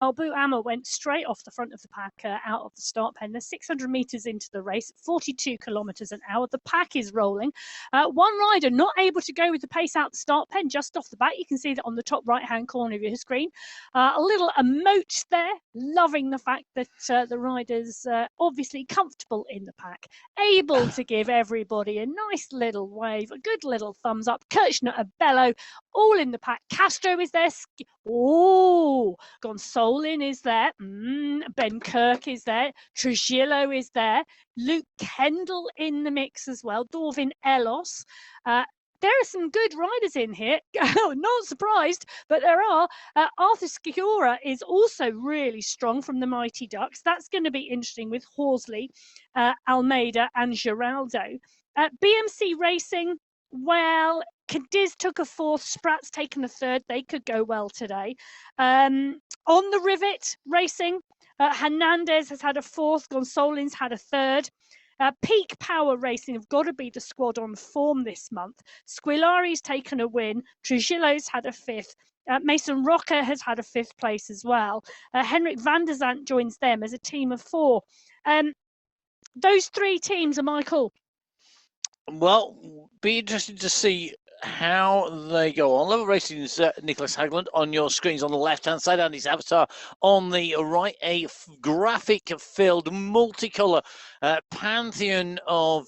Boot Amma went straight off the front of the pack out of the start pen. They're 600 metres into the race, 42 kilometres an hour. The pack is rolling. One rider not able to go with the pace out the start pen just off the bat. You can see that on the top right-hand corner of your screen. A little emote there, loving the fact that the rider's obviously comfortable in the pack, able to give everybody a nice little wave, a good little thumbs up. Kirchner, a bellow, all in the pack. Castro is there. Oh, Gonsolin is there. Ben Kirk is there. Trujillo is there. Luke Kendall in the mix as well. Dorvin Elos. There are some good riders in here. Not surprised, but there are. Arthur Sciorra is also really strong from the Mighty Ducks. That's going to be interesting with Horsley, Almeida and Geraldo. BMC Racing, well, Cadiz took a fourth, Sprat's taken a third. They could go well today. On the Rivet Racing, Hernandez has had a fourth, Gonsolin's had a third. Peak Power Racing have got to be the squad on form this month. Squilari's taken a win. Trujillo's had a fifth. Mason Rocker has had a fifth place as well. Henrik van der Zandt joins them as a team of four. Those three teams are Michael. Well, be interesting to see how they go on. Level Racing's Nicholas Hagland on your screens on the left-hand side, and his avatar on the right. A graphic-filled, multicolour pantheon of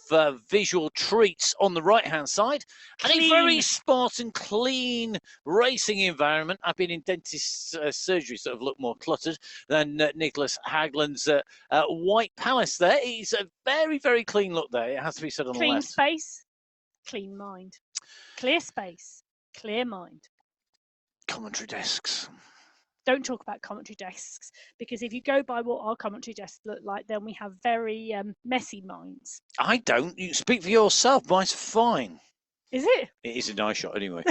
visual treats on the right-hand side. And a very Spartan, clean racing environment. I've been in dentist surgery, sort of look more cluttered than Nicholas Hagland's White Palace there. It's a very, very clean look there. It has to be said on the left. Clean space, clean mind. Clear space, clear mind. Commentary desks. Don't talk about commentary desks, because if you go by what our commentary desks look like, then we have very messy minds. I don't. You speak for yourself. Mine's fine. Is it? It is a nice shot anyway.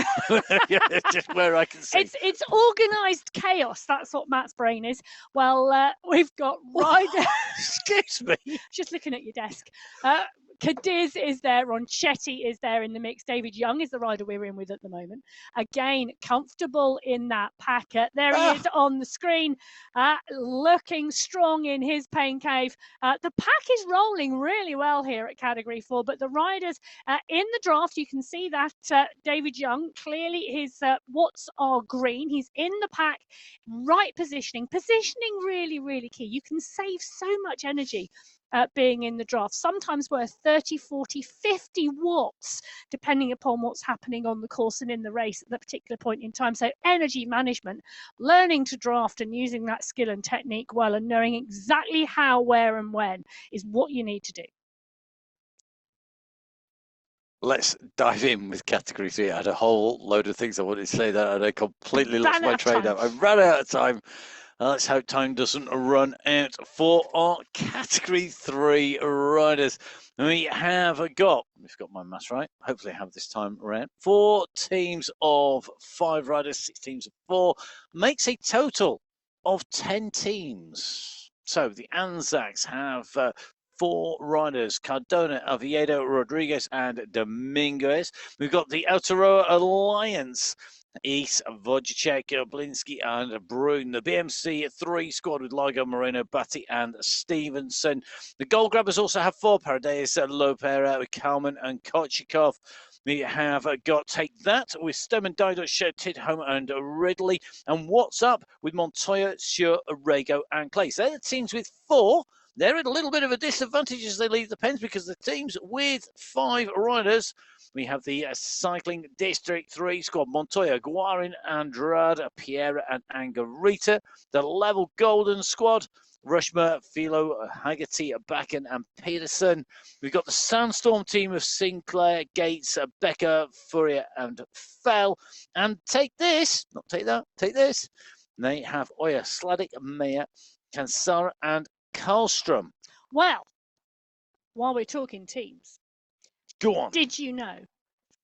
Just where I can see. It's organised chaos. That's what Matt's brain is. Well, we've got rider. Excuse me. Just looking at your desk. Cadiz is there, Ronchetti is there in the mix. David Young is the rider we're in with at the moment. Again, comfortable in that pack. There he is on the screen, looking strong in his pain cave. The pack is rolling really well here at Category 4, but the riders in the draft, you can see that David Young, clearly his watts are green. He's in the pack, right positioning. Positioning really, really key. You can save so much energy being in the draft, sometimes worth 30, 40, 50 watts, depending upon what's happening on the course and in the race at that particular point in time. So energy management, learning to draft and using that skill and technique well, and knowing exactly how, where and when is what you need to do. Let's dive in with Category 3. I had a whole load of things I wanted to say that, and I completely lost my train up. I ran out of time. Let's hope time doesn't run out for our Category 3 riders. We have got, we've got my maths right, hopefully I have this time around, 4 teams of 5 riders, 6 teams of 4, makes a total of 10 teams. So the Anzacs have 4 riders: Cardona, Oviedo, Rodriguez, and Dominguez. We've got the Aotearoa Alliance: East, Wojciech, Blinsky, and Brune. The BMC 3 squad with Ligo, Moreno, Batty, and Stevenson. The goal grabbers also have 4: Paredes, Lopera, Kalman, and Kochikov. We have got Take That with Stoneman, Dido, Tidhome, and Ridley. And What's Up with Montoya, Sure, Rego, and Clay. So they're the teams with 4. They're at a little bit of a disadvantage as they leave the pens, because the teams with 5 riders, we have the Cycling District 3 squad: Montoya, Guarin, Andrade, Pierre, and Angarita. The Level Golden squad: Rushmer, Philo, Haggerty, Bakken, and Peterson. We've got the Sandstorm team of Sinclair, Gates, Becker, Fourier, and Fell. And Take This, not Take That, Take This. They have Oya, Sladik, Meyer, Kansara, and Karlstrom. Well, while we're talking teams, go on. Did you know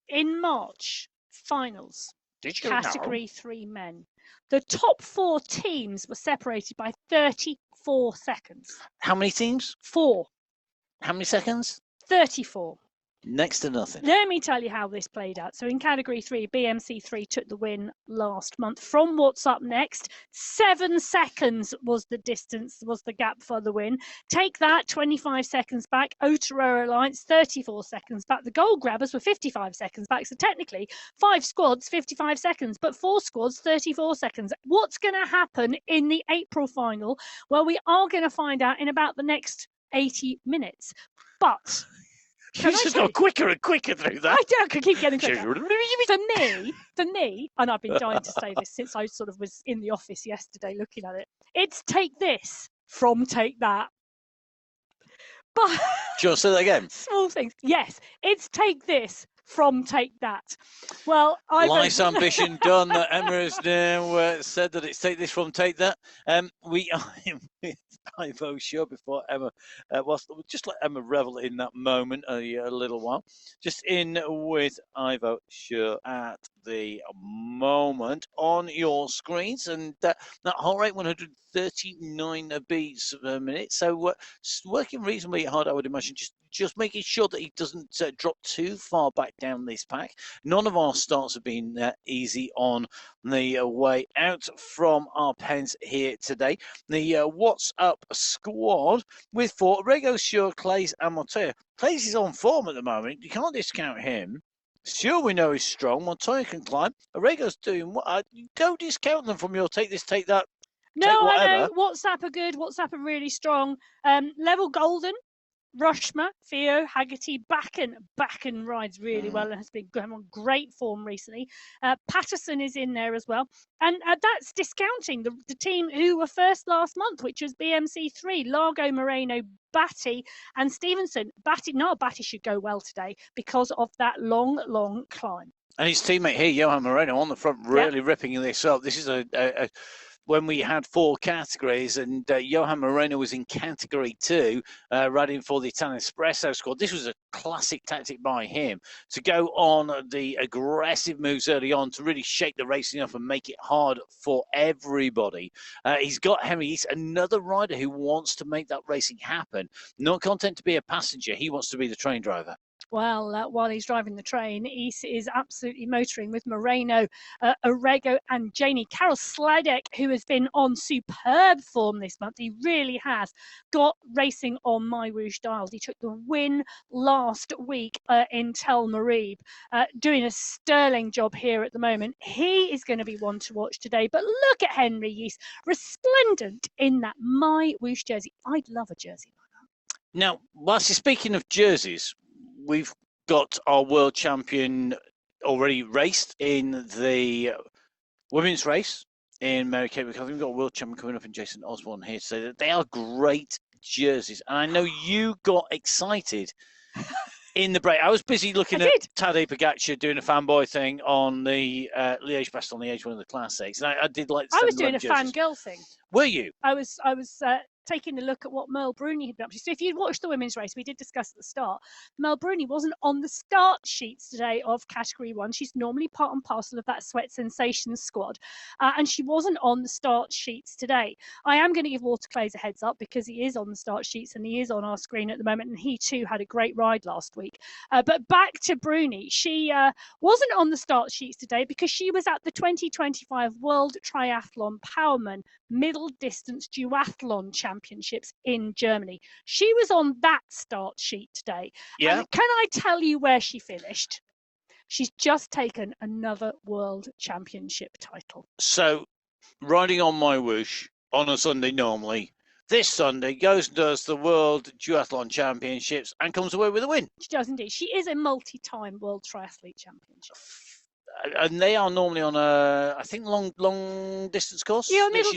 in March finals, Category 3 men, the top 4 teams were separated by 34 seconds? How many teams? 4. How many seconds? 34. Next to nothing. Let me tell you how this played out. So in Category 3, BMC3 took the win last month. From what's up next, 7 seconds was the distance, was the gap for the win. Take that, 25 seconds back. Otero Alliance, 34 seconds back. The gold grabbers were 55 seconds back. So technically, 5 squads, 55 seconds, but 4 squads, 34 seconds. What's going to happen in the April final? Well, we are going to find out in about the next 80 minutes. But you just go quicker and quicker through that. I keep getting quicker. For me, and I've been dying to say this since I sort of was in the office yesterday looking at it, it's take this from take that. But do you want to say that again? Small things. Yes, it's take this from take that. Well, Nice ambition done. Emma has now said that it's take this from take that. We are in with Ivo Show before Emma, just let Emma revel in that moment a little while. Just in with Ivo Show at the moment on your screens, and that heart rate 139 beats per minute. So working reasonably hard, I would imagine. Just making sure that he doesn't drop too far back down this pack. None of our starts have been easy on the way out from our pens here today. The What's Up squad with 4 Rego, Sure, Clays and Montoya. Clays is on form at the moment. You can't discount him. Sure, we know he's strong. Montoya can climb. Rego's doing what? Don't discount them from your take this, take that. No, I know. WhatsApp are good. WhatsApp are really strong. Level Golden. Rushma, Theo, Haggerty, Backen rides really well and has been on great form recently. Patterson is in there as well. And that's discounting the team who were first last month, which was BMC3, Largo, Moreno, Batty and Stevenson. Batty should go well today because of that long climb. And his teammate here, Johan Moreno, on the front, really ripping this up. This is when we had 4 categories, and Johan Moreno was in Category 2, riding for the Italian Espresso squad. This was a classic tactic by him to go on the aggressive moves early on to really shake the racing up and make it hard for everybody. He's got Henry. He's another rider who wants to make that racing happen. Not content to be a passenger. He wants to be the train driver. Well, while he's driving the train, East is absolutely motoring with Moreno, Orego and Janie. Carol Sladek, who has been on superb form this month. He really has got racing on My Whoosh dials. He took the win last week in Tel Marib, doing a sterling job here at the moment. He is going to be one to watch today. But look at Henry East, resplendent in that My Whoosh jersey. I'd love a jersey like that. Now, whilst you're speaking of jerseys, we've got our world champion already raced in the women's race in Mary Kate McCarthy. We've got a world champion coming up in Jason Osborne here to say that they are great jerseys. And I know you got excited in the break. I was busy looking at Tadej Pogacar doing a fanboy thing on the Liège-Bastogne Liège, one of the classics. And I did like. I was doing a fangirl thing. Were you? I was taking a look at what Merle Bruni had been up to. So if you'd watched the women's race, we did discuss at the start, Merle Bruni wasn't on the start sheets today of Category 1. She's normally part and parcel of that Sweat Sensations squad, and she wasn't on the start sheets today. I am going to give Walter Clays a heads up because he is on the start sheets and he is on our screen at the moment, and he too had a great ride last week. But back to Bruni, she wasn't on the start sheets today because she was at the 2025 World Triathlon Powerman Middle Distance Duathlon Championships in Germany. She was on that start sheet today. Yeah. And can I tell you where she finished? She's just taken another World Championship title. So, riding on My Whoosh on a Sunday normally, this Sunday goes and does the World Duathlon Championships and comes away with a win. She does indeed. She is a multi-time World Triathlete Championship. And they are normally on a, I think, long distance course. Yeah, middle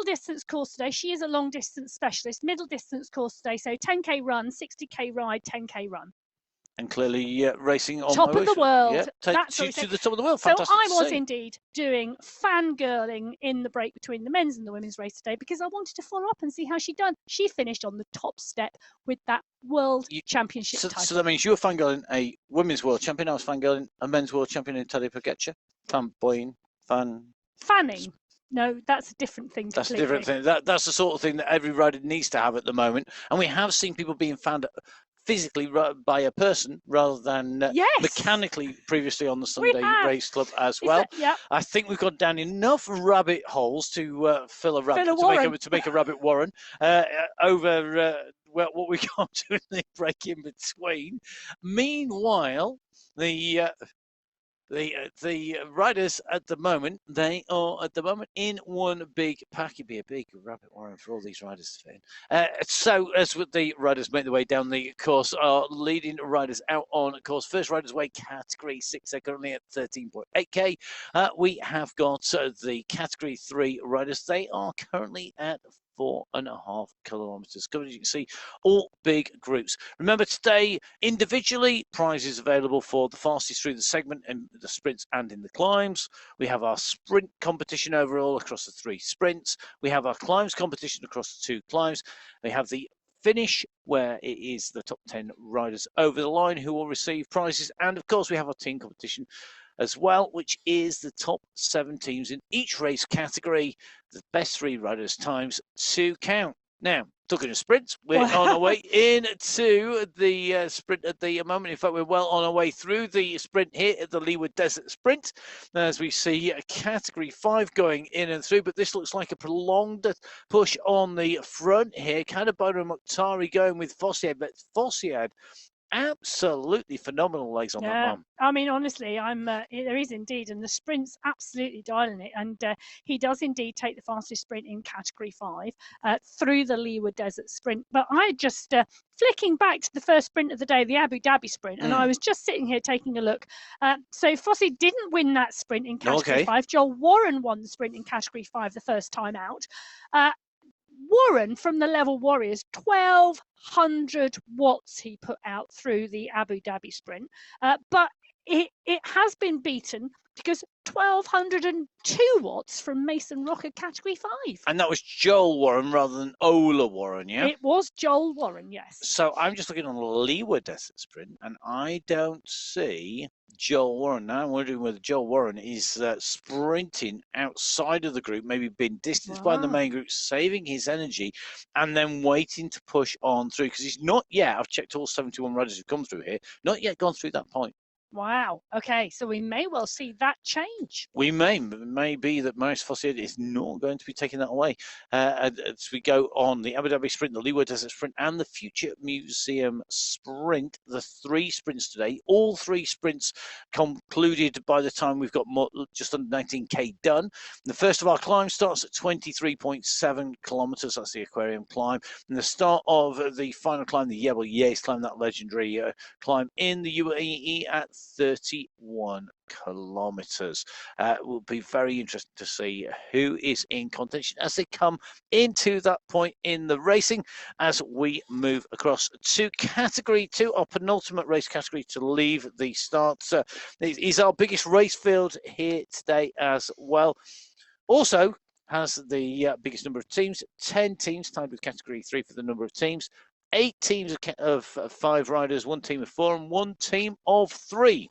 distance course today. She is a long distance specialist. Middle distance course today. So 10k run, 60k ride, 10k run. And clearly racing on top of the world. Yeah, That's to the top of the world. So Fantastic I was indeed doing fangirling in the break between the men's and the women's race today because I wanted to follow up and see how she'd done. She finished on the top step with that World Championship title. So that means you were fangirling a women's world champion. I was fangirling a men's world champion in Tadej Pogacar. Fanning. No, that's a different thing. That's a different thing. That's the sort of thing that every rider needs to have at the moment. And we have seen people being fanned physically by a person rather than mechanically previously on the Sunday Race Club as well. I think we've got down enough rabbit holes to fill a rabbit to make a rabbit warren over what we got to in the break in between. Meanwhile, the riders at the moment, they are at the moment in one big pack. It'd be a big rabbit warren for all these riders to fit in. So as with the riders make their way down the course, our leading riders out on course. First riders way, Category 6, they're currently at 13.8k. We have got the Category 3 riders. They are currently at 4.5 kilometers. As you can see, all big groups. Remember today, individually, prizes available for the fastest through the segment in the sprints and in the climbs. We have our sprint competition overall across the 3 sprints. We have our climbs competition across the 2 climbs. We have the finish where it is the top 10 riders over the line who will receive prizes. And of course, we have our team competition as well, which is the top 7 teams in each race category, the best 3 riders' times to count. Now, talking of sprints, we're on our way into the sprint at the moment. In fact, we're well on our way through the sprint here at the Leeward Desert Sprint, as we see Category 5 going in and through, but this looks like a prolonged push on the front here. Categoria and Mukhtari going with Fossiad, but Fossiad, absolutely phenomenal legs on that one. I mean, honestly, there is indeed, and the sprint's absolutely dialing it, and he does indeed take the fastest sprint in Category 5 through the Leeward Desert Sprint. But I just flicking back to the first sprint of the day, the Abu Dhabi Sprint, and I was just sitting here taking a look. So Fossey didn't win that sprint in Category 5. Joel Warren won the sprint in Category 5 the first time out. Warren from the Level Warriors, 1,200 watts he put out through the Abu Dhabi Sprint, but it has been beaten because 1,202 watts from Mason Rocker Category 5. And that was Joel Warren rather than Ola Warren, yeah? It was Joel Warren, yes. So I'm just looking on the Leeward Desert Sprint, and I don't see Joel Warren. Now I'm wondering whether Joel Warren is sprinting outside of the group, maybe being distanced by the main group, saving his energy, and then waiting to push on through, because he's not yet, I've checked all 71 riders who've come through here, not yet gone through that point. Wow. Okay, so we may well see that change. We may be that Maurice Fossier is not going to be taking that away as we go on the Abu Dhabi Sprint, the Leeward Desert Sprint, and the Future Museum Sprint. The 3 sprints today, all 3 sprints concluded by the time we've got just under 19k done. The first of our climbs starts at 23.7 kilometers. That's the Aquarium climb. And the start of the final climb, the Jebel climb, that legendary climb in the UAE at 31 kilometers. Will be very interesting to see who is in contention as they come into that point in the racing as we move across to Category 2, our penultimate race category to leave the start. It is our biggest race field here today as well. Also has the biggest number of teams, 10 teams, tied with Category 3 for the number of teams. 8 teams of 5 riders, 1 team of 4, and 1 team of 3.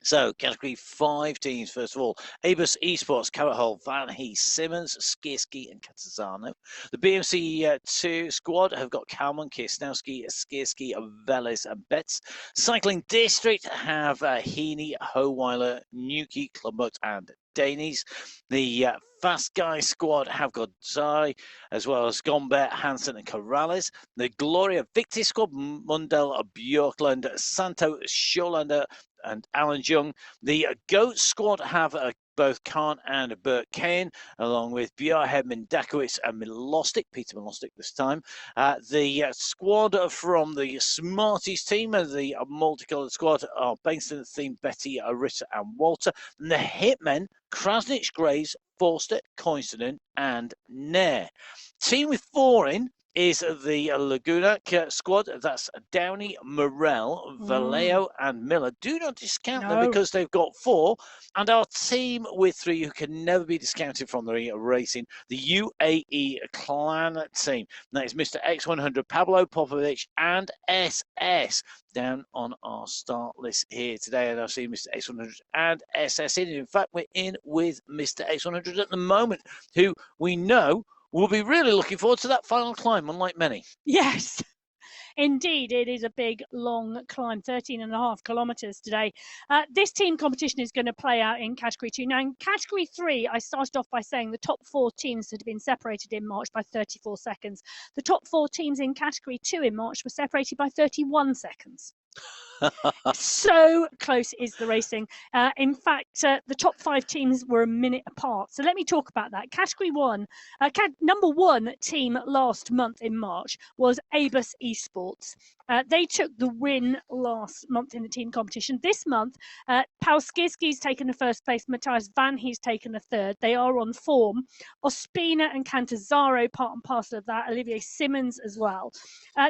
So, Category 5 teams, first of all, Abus Esports, Carrot Hole, Van Hees, Simmons, Skierski, and Catazano. The BMC 2 squad have got Kalman, Kirsnowski, Skierski, Veles, and Betts. Cycling District have Heaney, Howeiler, Nuki, Klumut, and Danes. The Fast Guy squad have got Zai, as well as Gombert, Hansen, and Corrales. The Gloria Victi squad, Mundell, Björkland, Santo, Scholander, and Alan Jung. The Goat squad have both Khan and Bert Kane, along with Bjarhead, Dakowitz, and Milostic, Peter Milostic this time. The squad from the Smarties team, the multicolored squad, are Bangston, Theme, Betty, Arita, and Walter. And the Hitmen, Krasnich, Graves, Forster, Coincident, and Nair. Team with 4 in is the Laguna squad. That's Downey, Morel, Vallejo, and Miller. Do not discount them because they've got 4. And our team with 3 who can never be discounted from the racing, the UAE Clan team. That is Mr. X100, Pablo Popovic, and SS down on our start list here today. And I've seen Mr. X100 and SS in. In fact, we're in with Mr. X100 at the moment, who we know we'll be really looking forward to that final climb, unlike many. Yes. Indeed, it is a big, long climb, 13.5 kilometres today. This team competition is going to play out in Category 2. Now, in Category 3, I started off by saying the top 4 teams had been separated in March by 34 seconds. The top 4 teams in Category 2 in March were separated by 31 seconds. So close is the racing. In fact, the top 5 teams were a minute apart. So let me talk about that. Category 1, number 1 team last month in March was Abus Esports. They took the win last month in the team competition. This month, Pauskiski's taken the first place. Matthias Van He's taken the third. They are on form. Ospina and Cantazaro part and parcel of that. Olivier Simmons as well.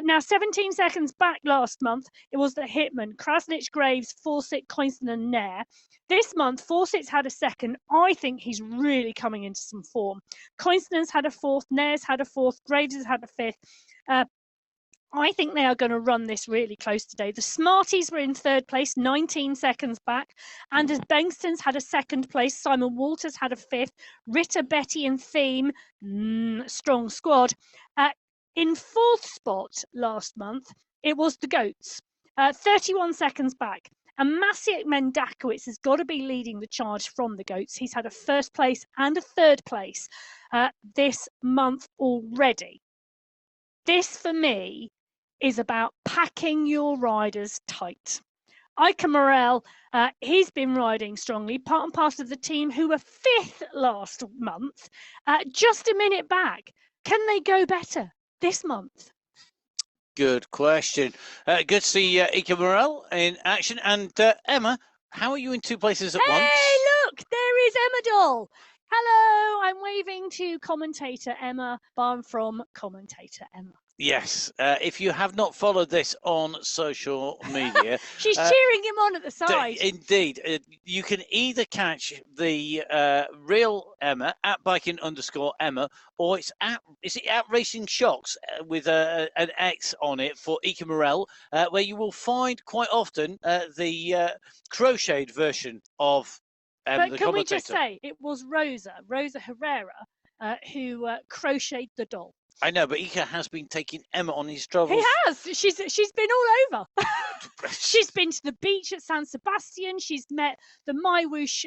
Now, 17 seconds back last month, it was the Hitman, Krasnich, Graves, Fawcett, Coinston and Nair. This month, Fawcett's had a second. I think he's really coming into some form. Coinston's had a fourth, Nair's had a fourth, Graves has had a fifth. I think they are going to run this really close today. The Smarties were in third place, 19 seconds back. Anders Bengtson's had a second place. Simon Walters had a fifth. Ritter, Betty and Theme, strong squad. In fourth spot last month, it was the Goats, 31 seconds back. And Maciek Mendakowicz has got to be leading the charge from the Goats. He's had a first place and a third place this month already. This, for me, is about packing your riders tight. Ike Morel, he's been riding strongly, part and parcel of the team who were 5th last month, just a minute back. Can they go better this month? Good question. Good to see Ike Morel in action. And Emma, how are you in 2 places at once? Hey, look, there is Emma Doll. Hello, I'm waving to commentator Emma, barn from commentator Emma. Yes, if you have not followed this on social media, she's cheering him on at the side. Indeed, you can either catch the real Emma at biking_Emma, or is it at Racing Shocks with an X on it for Ike Morel, where you will find quite often the crocheted version of but the can commentator. We just say it was Rosa Herrera, who crocheted the doll. I know, but Ike has been taking Emma on his travels. He has. She's been all over. She's been to the beach at San Sebastian. She's met the MyWoosh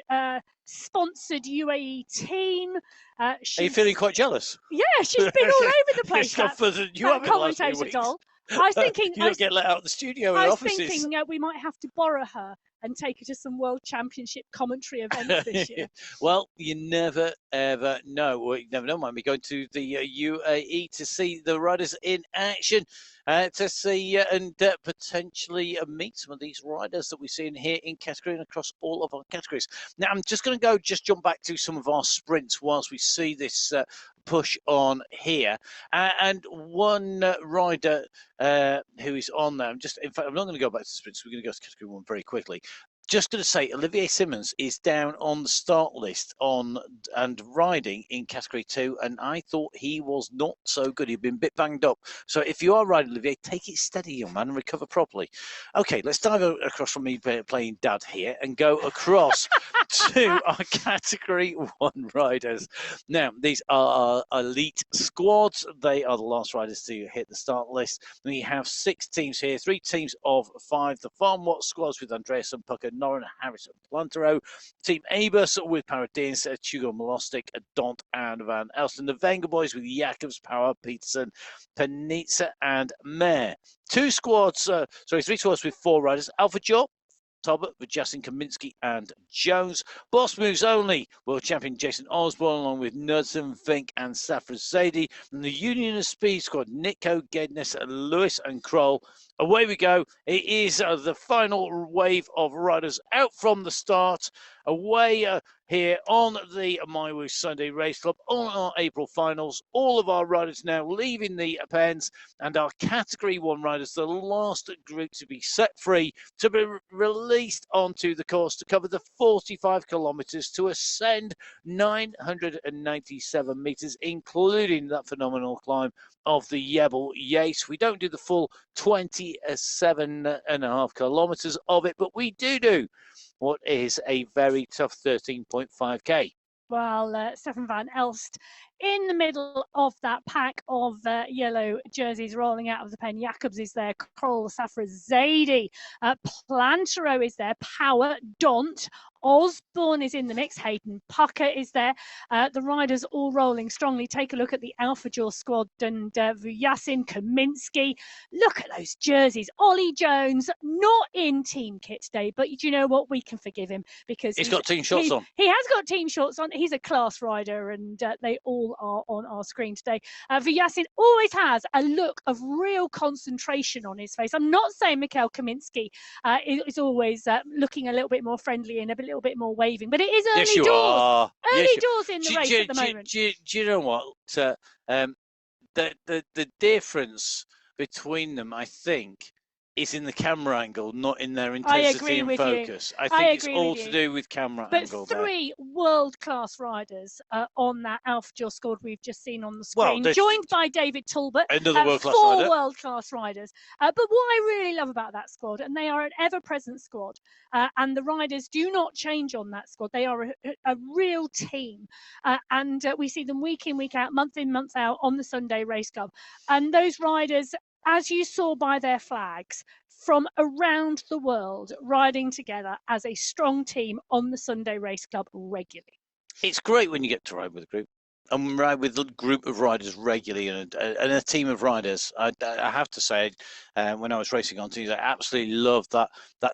sponsored UAE team. Are you feeling quite jealous? Yeah, she's been all over the place. She's gone further than you have in the last few weeks. Doll. I was thinking you don't get let out of the studio in offices. I was thinking we might have to borrow her and take her to some World Championship commentary events this year. Well, you never, ever know. Well, you never know. Might be going to the UAE to see the riders in action, to see and potentially meet some of these riders that we've seen here in Categoria and across all of our categories. Now, I'm just going to jump back to some of our sprints whilst we see this push on here. And one rider who is on there, in fact, I'm not going to go back to sprints. We're going to go to Category 1 very quickly. Just going to say, Olivier Simmons is down on the start list and riding in Category 2, and I thought he was not so good. He'd been a bit banged up. So if you are riding, Olivier, take it steady, young man, and recover properly. Okay, let's dive across from me playing dad here and go across to our Category 1 riders. Now, these are our elite squads. They are the last riders to hit the start list. We have 6 teams here, 3 teams of 5. The Farm Watch squads with Andreas and Pucker, Noran, Harris and Plantero. Team Abus with Paradins, Hugo Molostic, Dont and Van Elston. The Wenger boys with Jacobs, Power, Peterson, Panitza and Mayer. 3 squads with 4 riders. Alpha Job, Tobert with Justin Kaminsky and Jones. Boss Moves Only, world champion Jason Osborne, along with Knudsen, Fink and Safra Zadie. And the Union of Speed squad, Nico, Gednes, Lewis and Kroll. Away we go. It is the final wave of riders out from the start. Away here on the MyWoosh Sunday Race Club on our April finals. All of our riders now leaving the pens, and our Category 1 riders, the last group to be set free, to be released onto the course to cover the 45 kilometres to ascend 997 metres, including that phenomenal climb of the Jebel Yates. We don't do the full 27.5 kilometres of it, but we do what is a very tough 13.5k. Well, Stefan van Elst in the middle of that pack of yellow jerseys rolling out of the pen. Jacobs is there, Kroll, Safra, Zaidi, Plantero is there, Power, Dont, Osborne is in the mix. Hayden Pucker is there. The riders all rolling strongly. Take a look at the Alpha Jaw squad and Vujasin, Kaminsky. Look at those jerseys. Ollie Jones, not in team kit today, but you know what? We can forgive him because he's got team shorts on. He has got team shorts on. He's a class rider, and they all are on our screen today. Vujasin always has a look of real concentration on his face. I'm not saying Mikhail Kaminsky is always looking a little bit more friendly and a little bit more waving, but it is early doors. Early doors in the race at the moment. Do you know what? The difference between them, I think, is in the camera angle, not in their intensity and focus. I think it's all to do with camera angle. But three world-class riders on that Alpha Jaw squad we've just seen on the screen, joined by David Talbot, another world-class four rider. world-class riders. But what I really love about that squad, and they are an ever-present squad, and the riders do not change on that squad. They are a real team, and we see them week in, week out, month in, month out on the Sunday Race Club. And those riders, as you saw by their flags, from around the world, riding together as a strong team on the Sunday Race Club regularly. It's great when you get to ride with a group. And ride with a group of riders regularly and a team of riders. I have to say, when I was racing on teams, I absolutely loved that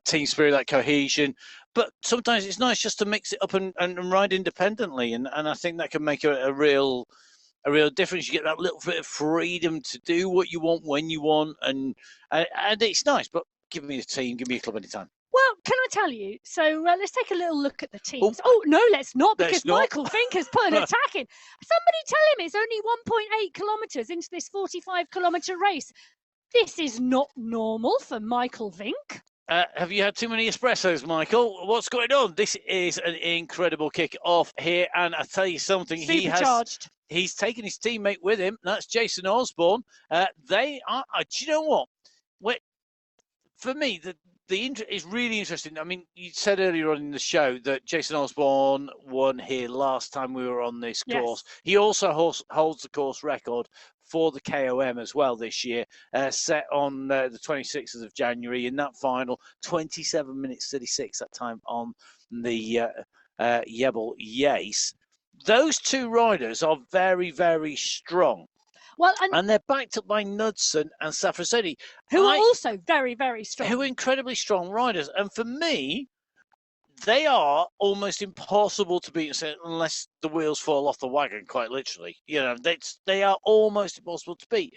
team spirit, that cohesion. But sometimes it's nice just to mix it up and ride independently. And I think that can make a real difference. You get that little bit of freedom to do what you want when you want, and it's nice. But give me a team, give me a club anytime. Well, can I tell you? So let's take a little look at the teams. Oh no, let's not, because Michael Vink has put an attack in. Somebody tell him it's only 1.8 kilometres into this 45-kilometre race. This is not normal for Michael Vink. Have you had too many espressos, Michael? What's going on? This is an incredible kick-off here, and I tell you something, he's taken his teammate with him. That's Jason Osborne. They are. Do you know what? For me, the is really interesting. I mean, you said earlier on in the show that Jason Osborne won here last time we were on this course. He also holds the course record for the KOM as well this year, set on the 26th of January in that final, 27 minutes 36 that time on the Jebel Yace. Those two riders are very, very strong. Well, and they're backed up by Knudsen and Safra, who are also very, very strong. Who are incredibly strong riders. And for me, they are almost impossible to beat unless the wheels fall off the wagon, quite literally. You know, they are almost impossible to beat.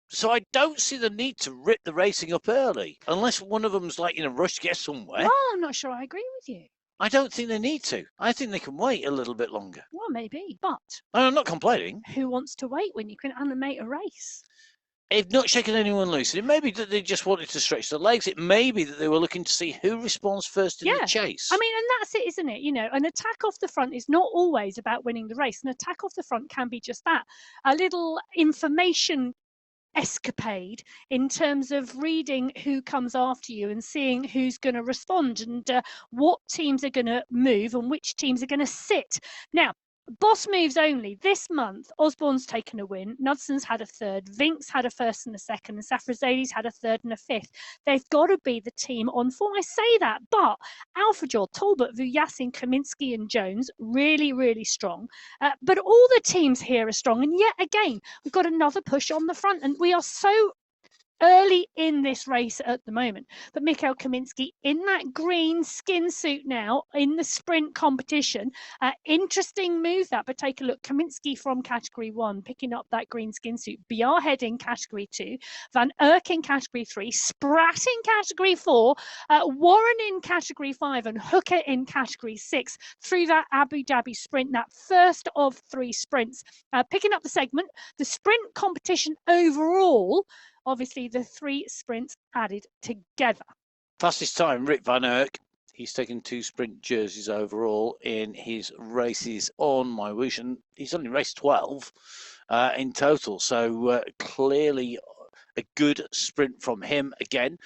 So I don't see the need to rip the racing up early, unless one of them's like in a rush to get somewhere. Well, I'm not sure I agree with you. I don't think they need to. I think they can wait a little bit longer. Well, maybe, but... I'm not complaining. Who wants to wait when you can animate a race? They've not shaken anyone loose. It may be that they just wanted to stretch their legs. It may be that they were looking to see who responds first in the chase. I mean, and that's it, isn't it? You know, an attack off the front is not always about winning the race. An attack off the front can be just that. A little information escapade in terms of reading who comes after you and seeing who's going to respond and what teams are going to move and which teams are going to sit. Now, boss moves only. This month, Osborne's taken a win. Knudsen's had a third. Vink's had a first and a second. And Safrazadi's had a third and a fifth. They've got to be the team on form. I say that, but Alpha Jaw, Talbot, Vujasin, Kaminsky and Jones, really, really strong. But all the teams here are strong. And yet again, we've got another push on the front. And we are so early in this race at the moment. But Mikhail Kaminsky in that green skin suit now in the sprint competition. Interesting move that, but take a look. Kaminsky from Category 1 picking up that green skin suit. Bjarhead in Category 2. Van Urk in Category 3. Spratt in Category 4. Warren in Category 5 and Hooker in Category 6 through that Abu Dhabi sprint, that first of 3 sprints. Picking up the segment. The sprint competition overall, obviously, the 3 sprints added together. Fastest time, Rick Van Urk. He's taken 2 sprint jerseys overall in his races on my wish, and he's only raced 12 in total. So clearly a good sprint from him again,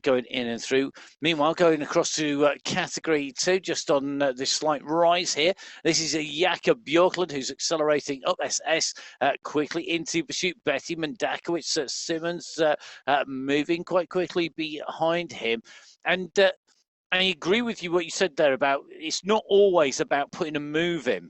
going in and through. Meanwhile, going across to Category 2, just on this slight rise here. This is a Jakob Björklund who's accelerating up SS quickly into pursuit. Betty Mendakowicz, Simmons moving quite quickly behind him. And I agree with you what you said there about it's not always about putting a move in,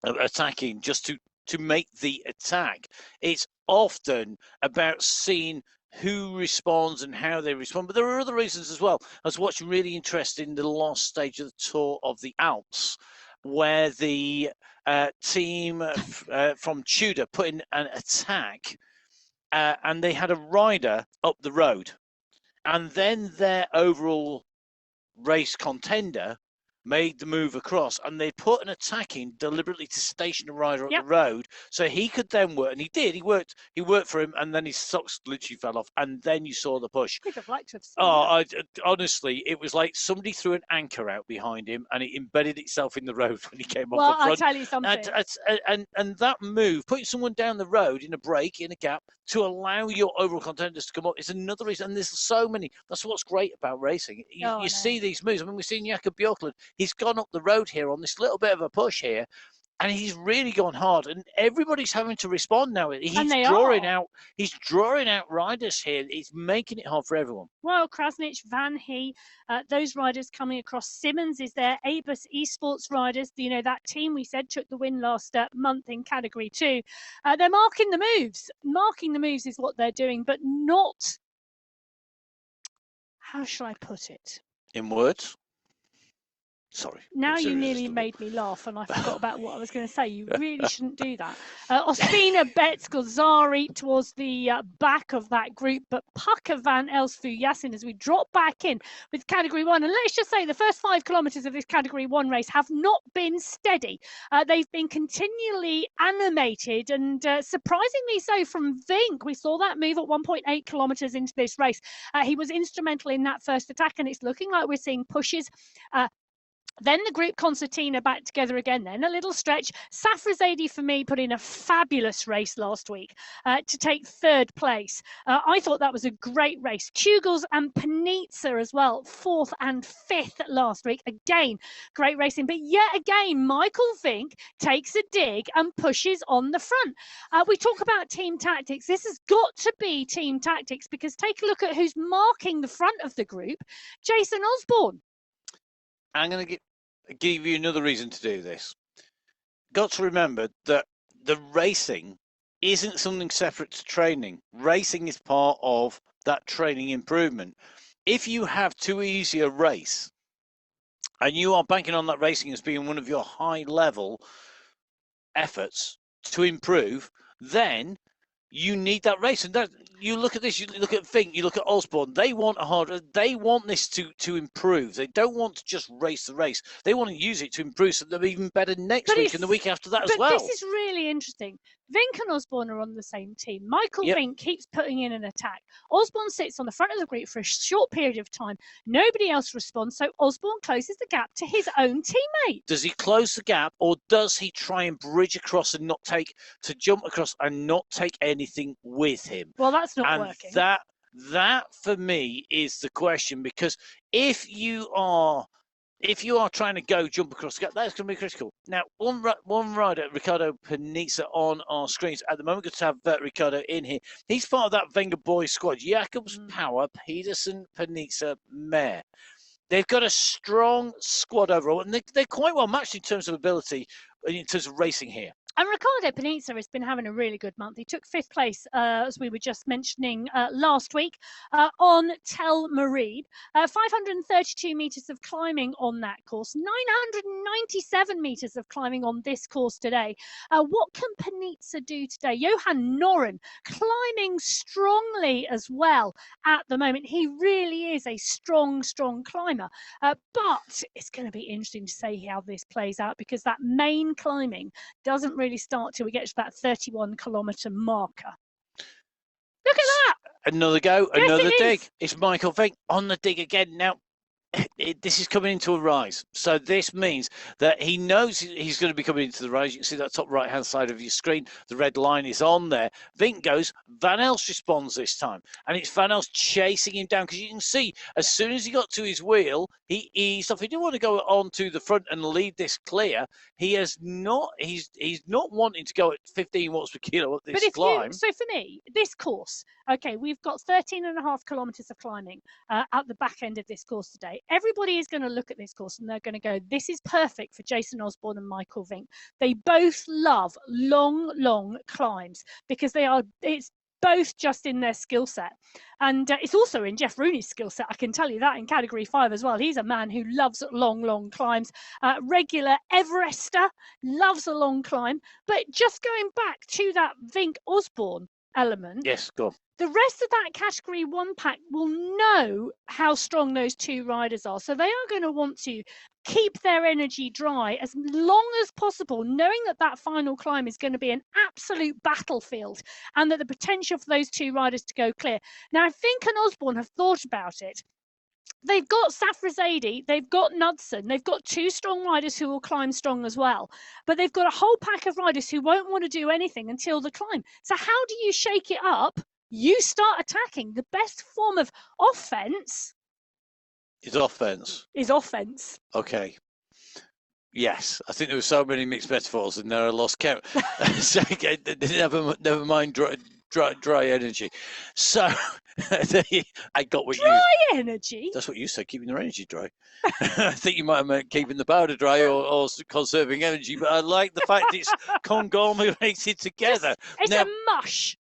attacking just to make the attack. It's often about seeing who responds and how they respond. But there are other reasons as well. I was watching really interesting the last stage of the Tour of the Alps, where the team from Tudor put in an attack and they had a rider up the road. And then their overall race contender made the move across, and they put an attack in deliberately to station a rider up the road so he could then work, and he did. He worked for him, and then his socks literally fell off, and then you saw the push. I'd have liked to have seen that. Honestly, it was like somebody threw an anchor out behind him, and it embedded itself in the road when he came off the front. Well, I'll tell you something. And that move, putting someone down the road in a break, in a gap, to allow your overall contenders to come up is another reason. And there's so many. That's what's great about racing. You see these moves. I mean, we've seen Jakob Björklund. He's gone up the road here on this little bit of a push here, and he's really gone hard, and everybody's having to respond now. He's drawing out riders here. He's making it hard for everyone. Well, Krasnich, Van He, those riders coming across. Simmons is there. Abus Esports riders, you know, that team we said took the win last month in Category 2. They're marking the moves. Marking the moves is what they're doing, but not, how shall I put it? In words? Sorry. Now you nearly made me laugh, and I forgot about what I was going to say. You really shouldn't do that. Ospina, Betts, Gozari towards the back of that group, but Pucker, Van Elsfu, Yassin as we drop back in with Category 1. And let's just say the first 5 kilometres of this Category 1 race have not been steady. They've been continually animated, and surprisingly so from Vink. We saw that move at 1.8 kilometres into this race. He was instrumental in that first attack, and it's looking like we're seeing pushes. Then the group concertina back together again, then a little stretch. Safrazadi, for me, put in a fabulous race last week to take 3rd place. I thought that was a great race. Kugels and Panitza as well, 4th and 5th last week. Again, great racing. But yet again, Michael Vink takes a dig and pushes on the front. We talk about team tactics. This has got to be team tactics, because take a look at who's marking the front of the group. Jason Osborne. I'm going to give you another reason to do this. Got to remember that the racing isn't something separate to training. Racing is part of that training improvement. If you have too easy a race and you are banking on that racing as being one of your high level efforts to improve, then you need that race. And that, you look at this, you look at Fink, you look at Osborne, they want they want this to improve. They don't want to just race the race. They want to use it to improve so they're even better next week and the week after that as well. But this is really interesting. Vink and Osborne are on the same team. Michael Vink keeps putting in an attack. Osborne sits on the front of the group for a short period of time. Nobody else responds, so Osborne closes the gap to his own teammate. Does he close the gap, or does he try and bridge across and jump across and not take anything with him? Well, that's not working. That for me is the question, because if you are trying to jump across the gap, that's going to be critical. Now, one rider, Ricardo Panitza, on our screens at the moment. Good to have Ricardo in here. He's part of that Wenger boys squad. Jacobs, Power, Peterson, Panitza, Mayer. They've got a strong squad overall, and they're quite well matched in terms of ability, in terms of racing here. And Ricardo Panitza has been having a really good month. He took 5th place, as we were just mentioning last week, on Tel Marid. 532 metres of climbing on that course, 997 metres of climbing on this course today. What can Panitza do today? Johan Noren climbing strongly as well at the moment. He really is a strong, strong climber. But it's going to be interesting to see how this plays out, because that main climbing doesn't really start till we get to that 31-kilometre marker. Look at that! Another go, another dig. It's Michael Vink on the dig again. Now, this is coming into a rise. So this means that he knows he's going to be coming into the rise. You can see that top right-hand side of your screen. The red line is on there. Vink goes. Van Elst responds this time. And it's Van Elst chasing him down, because you can see as soon as he got to his wheel, he eased off. He didn't want to go on to the front and leave this clear. He has not. He's not wanting to go at 15 watts per kilo at this climb. So for me, this course, okay, we've got 13.5 kilometers of climbing at the back end of this course today. Everybody is going to look at this course and they're going to go, this is perfect for Jason Osborne and Michael Vink. They both love long climbs because it's both just in their skill set. And it's also in Jeff Rooney's skill set, I can tell you that, in Category 5 as well. He's a man who loves long climbs. Regular Everester, loves a long climb. But just going back to that Vink Osborne element. Yes, go on. The rest of that Category 1 pack will know how strong those two riders are. So they are going to want to keep their energy dry as long as possible, knowing that that final climb is going to be an absolute battlefield and that the potential for those two riders to go clear. Now, Vink and Osborne have thought about it. They've got Safrazadi, they've got Knudsen, they've got two strong riders who will climb strong as well. But they've got a whole pack of riders who won't want to do anything until the climb. So how do you shake it up? You start attacking. The best form of offense is offense. Okay. Yes, I think there were so many mixed metaphors in there I lost count. So, never mind dry energy. So I got what dry energy. That's what you said, keeping their energy dry. I think you might have meant keeping the powder dry or conserving energy, but I like the fact it's conglomerated together. It's a mush.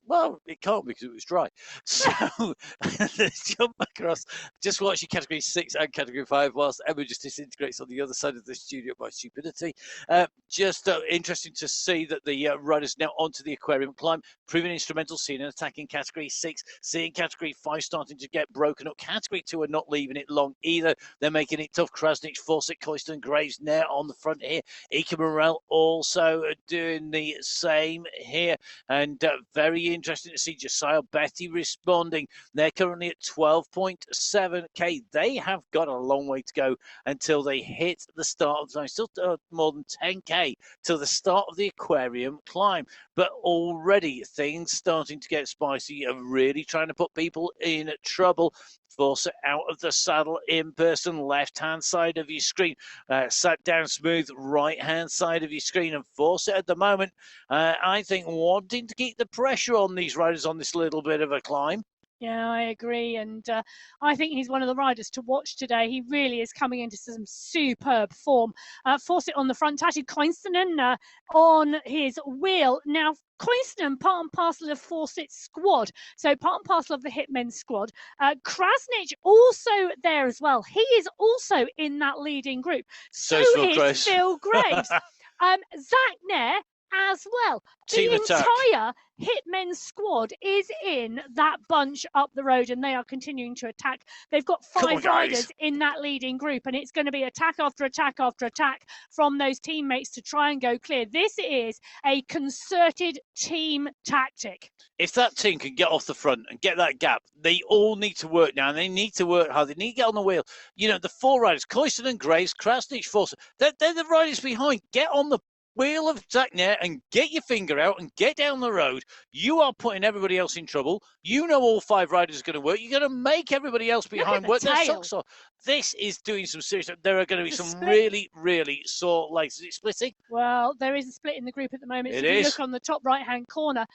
Well, it can't because it was dry. So let's jump back across. Just watching Category 6 and Category 5 whilst Emma just disintegrates on the other side of the studio by stupidity. Just interesting to see that the riders now onto the aquarium climb, proving instrumental, seeing an attack in Category 6, seeing Category 5 starting to get broken up. Category 2 are not leaving it long either. They're making it tough. Krasnich, Fawcett, Coyston, and Graves now on the front here. Equipe also doing the same here. And very interesting to see Josiah Betty responding. They're currently at 12.7k. They have got a long way to go until they hit the start of the time. Still more than 10k till the start of the aquarium climb. But already things starting to get spicy and really trying to put people in trouble. Fawcett out of the saddle in person, left-hand side of your screen. Sat down smooth, right-hand side of your screen. And Fawcett at the moment, I think, wanting to keep the pressure on these riders on this little bit of a climb. Yeah, I agree. And I think he's one of the riders to watch today. He really is coming into some superb form. Fawcett on the front, Tati Koinstinen on his wheel. Now, Koinstinen, part and parcel of Fawcett's squad. So part and parcel of the Hitmen squad. Krasnich also there as well. He is also in that leading group. So is Phil Graves. Zach Nair as well. Team the attack. Entire Hitmen squad is in that bunch up the road and they are continuing to attack. They've got 5 riders in that leading group and it's going to be attack after attack after attack from those teammates to try and go clear. This is a concerted team tactic. If that team can get off the front and get that gap, they all need to work now and they need to work hard. They need to get on the wheel. You know, the 4 riders, Coyston and Graves, Krasnich, Fawcett, they're the riders behind. Get on the wheel of Zach Nair and get your finger out and get down the road. You are putting everybody else in trouble. You know all 5 riders are going to work. You're going to make everybody else behind work their socks off. This is doing some serious. There are going to be some really, really sore legs. Is it splitting? Well, there is a split in the group at the moment. It so if you is. look on the top right-hand corner,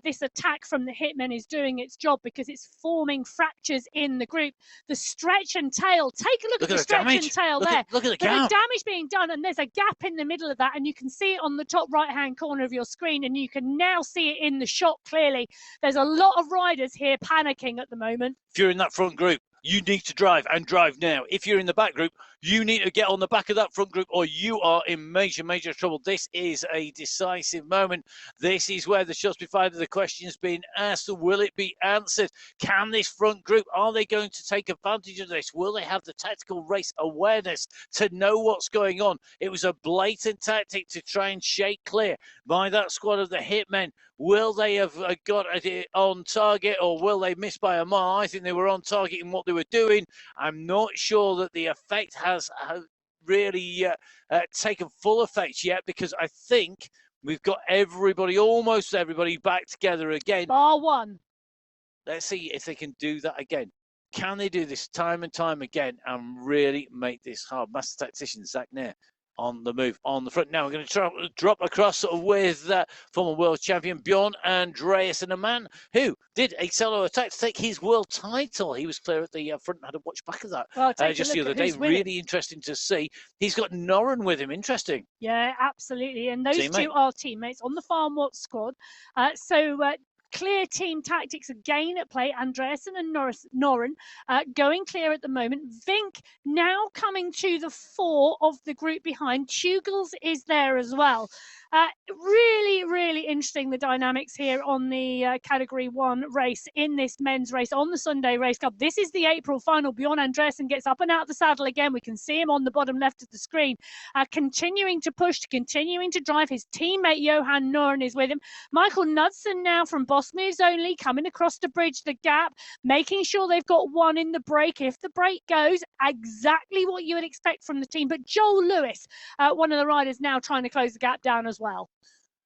this attack from the Hitmen is doing its job because it's forming fractures in the group. The stretch and tail. Take a look at the stretch and tail there. Look at the gap. The damage being done, and there's a gap in the middle of that, and you can see it on the top right-hand corner of your screen, and you can now see it in the shot clearly. There's a lot of riders here panicking at the moment. If you're in that front group, you need to drive and drive now. If you're in the back group, you need to get on the back of that front group or you are in major, major trouble. This is a decisive moment. This is where the shots be fired. The question's been asked. Will it be answered? Can this front group, are they going to take advantage of this? Will they have the tactical race awareness to know what's going on? It was a blatant tactic to try and shake clear by that squad of the Hitmen. Will they have got it on target or will they miss by a mile? I think they were on target in what they were doing. I'm not sure that the effect has really taken full effect yet, because I think we've got everybody, almost everybody, back together again. Bar one. Let's see if they can do that again. Can they do this time and time again and really make this hard? Master Tactician Zach Nair on the move on the front. Now we're going to drop across with former world champion Bjorn Andreas, and a man who did a solo attack to take his world title. He was clear at the front. Had a watch back of that just the other day. Really interesting to see. He's got Norrin with him. Interesting. Yeah, absolutely. And those two are teammates on the Farm Watch squad. Clear team tactics again at play. Andreasen and Norrin going clear at the moment. Vink now coming to the fore of the group behind. Tugels is there as well. Really, really interesting, the dynamics here on the Category 1 race in this men's race on the Sunday Race Cup. This is the April final. Bjorn Andreasen gets up and out of the saddle again. We can see him on the bottom left of the screen, continuing to push, continuing to drive. His teammate Johan Noren is with him. Michael Knudsen now from Boss Moves Only coming across to bridge the gap, making sure they've got one in the break. If the break goes, exactly what you would expect from the team. But Joel Lewis, one of the riders, now trying to close the gap down as well.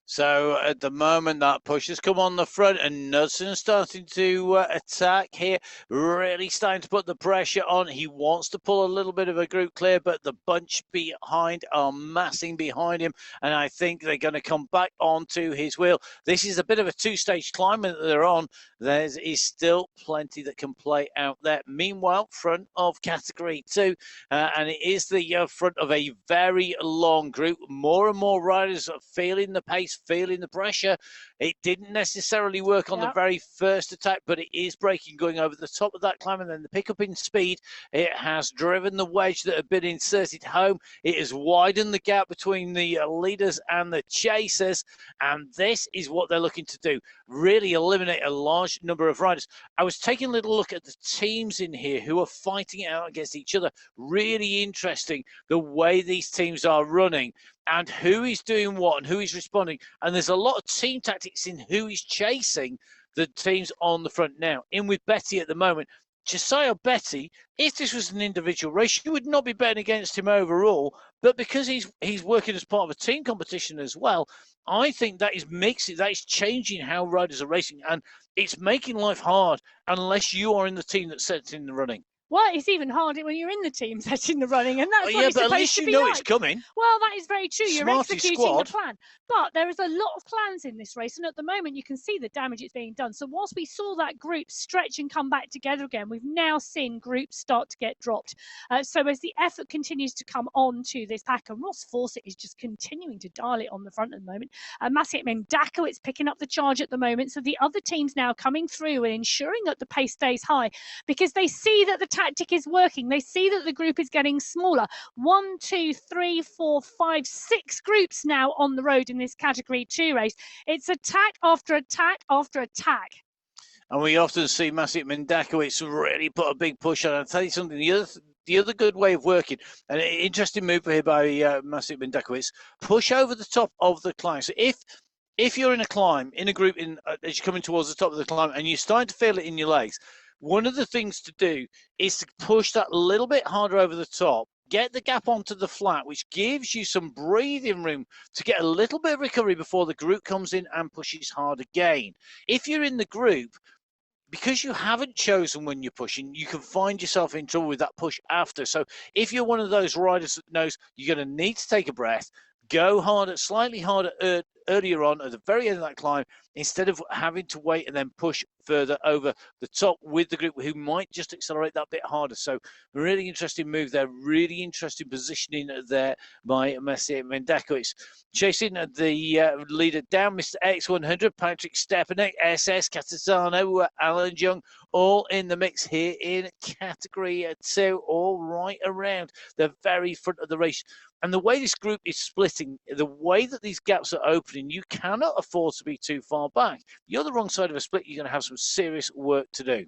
So at the moment, that push has come on the front, and Knudsen starting to attack here, really starting to put the pressure on. He wants to pull a little bit of a group clear, but the bunch behind are massing behind him, and I think they're going to come back onto his wheel. This is a bit of a two-stage climb that they're on. There is still plenty that can play out there. Meanwhile, front of Category 2, and it is the front of a very long group. More and more riders are feeling the pace, feeling the pressure. It didn't necessarily work on the very first attack, but it is breaking, going over the top of that climb, and then the pickup in speed. It has driven the wedge that had been inserted home. It has widened the gap between the leaders and the chasers, and this is what they're looking to do, really eliminate a large number of riders. I was taking a little look at the teams in here who are fighting it out against each other. Really interesting the way these teams are running and who is doing what and who is responding. And there's a lot of team tactics in who is chasing the teams on the front now. In with Betty at the moment. Josiah Betty, if this was an individual race, you would not be betting against him overall. But because he's working as part of a team competition as well, I think that is changing how riders are racing, and it's making life hard unless you are in the team that sets in the running. Well, it's even harder when you're in the team setting the running, and that's what it's but supposed at least to you be know like. it's coming. Well, that is very true. You're Smarty executing squad. the plan. But there is a lot of plans in this race, and at the moment you can see the damage it's being done. So whilst we saw that group stretch and come back together again, we've now seen groups start to get dropped. So as the effort continues to come on to this pack, and Ross Fawcett is just continuing to dial it on the front at the moment. Maciej Mendakowicz picking up the charge at the moment. So the other teams now coming through and ensuring that the pace stays high, because they see that the tactic is working. They see that the group is getting smaller. 1, 2, 3, 4, 5, 6 groups now on the road in this Category 2 race. It's attack after attack after attack. And we often see Maciej Mendakowicz really put a big push on. I'll tell you something, the other good way of working, an interesting move here by Maciej Mendakowicz, push over the top of the climb. So if you're in a climb, in a group, as you're coming towards the top of the climb and you're starting to feel it in your legs, one of the things to do is to push that little bit harder over the top, get the gap onto the flat, which gives you some breathing room to get a little bit of recovery before the group comes in and pushes hard again. If you're in the group, because you haven't chosen when you're pushing, you can find yourself in trouble with that push after. So if you're one of those riders that knows you're going to need to take a breath, go harder, slightly harder earlier on at the very end of that climb, instead of having to wait and then push further over the top with the group who might just accelerate that bit harder. So really interesting move there, really interesting positioning there by Maciej Mendakowicz. Chasing the leader down, Mr. X100, Patrick Stepanek, SS, Catanzaro, Alan Young, all in the mix here in Category 2, all right around the very front of the race. And the way this group is splitting, the way that these gaps are opening, you cannot afford to be too far back. You're the wrong side of a split, you're going to have some serious work to do.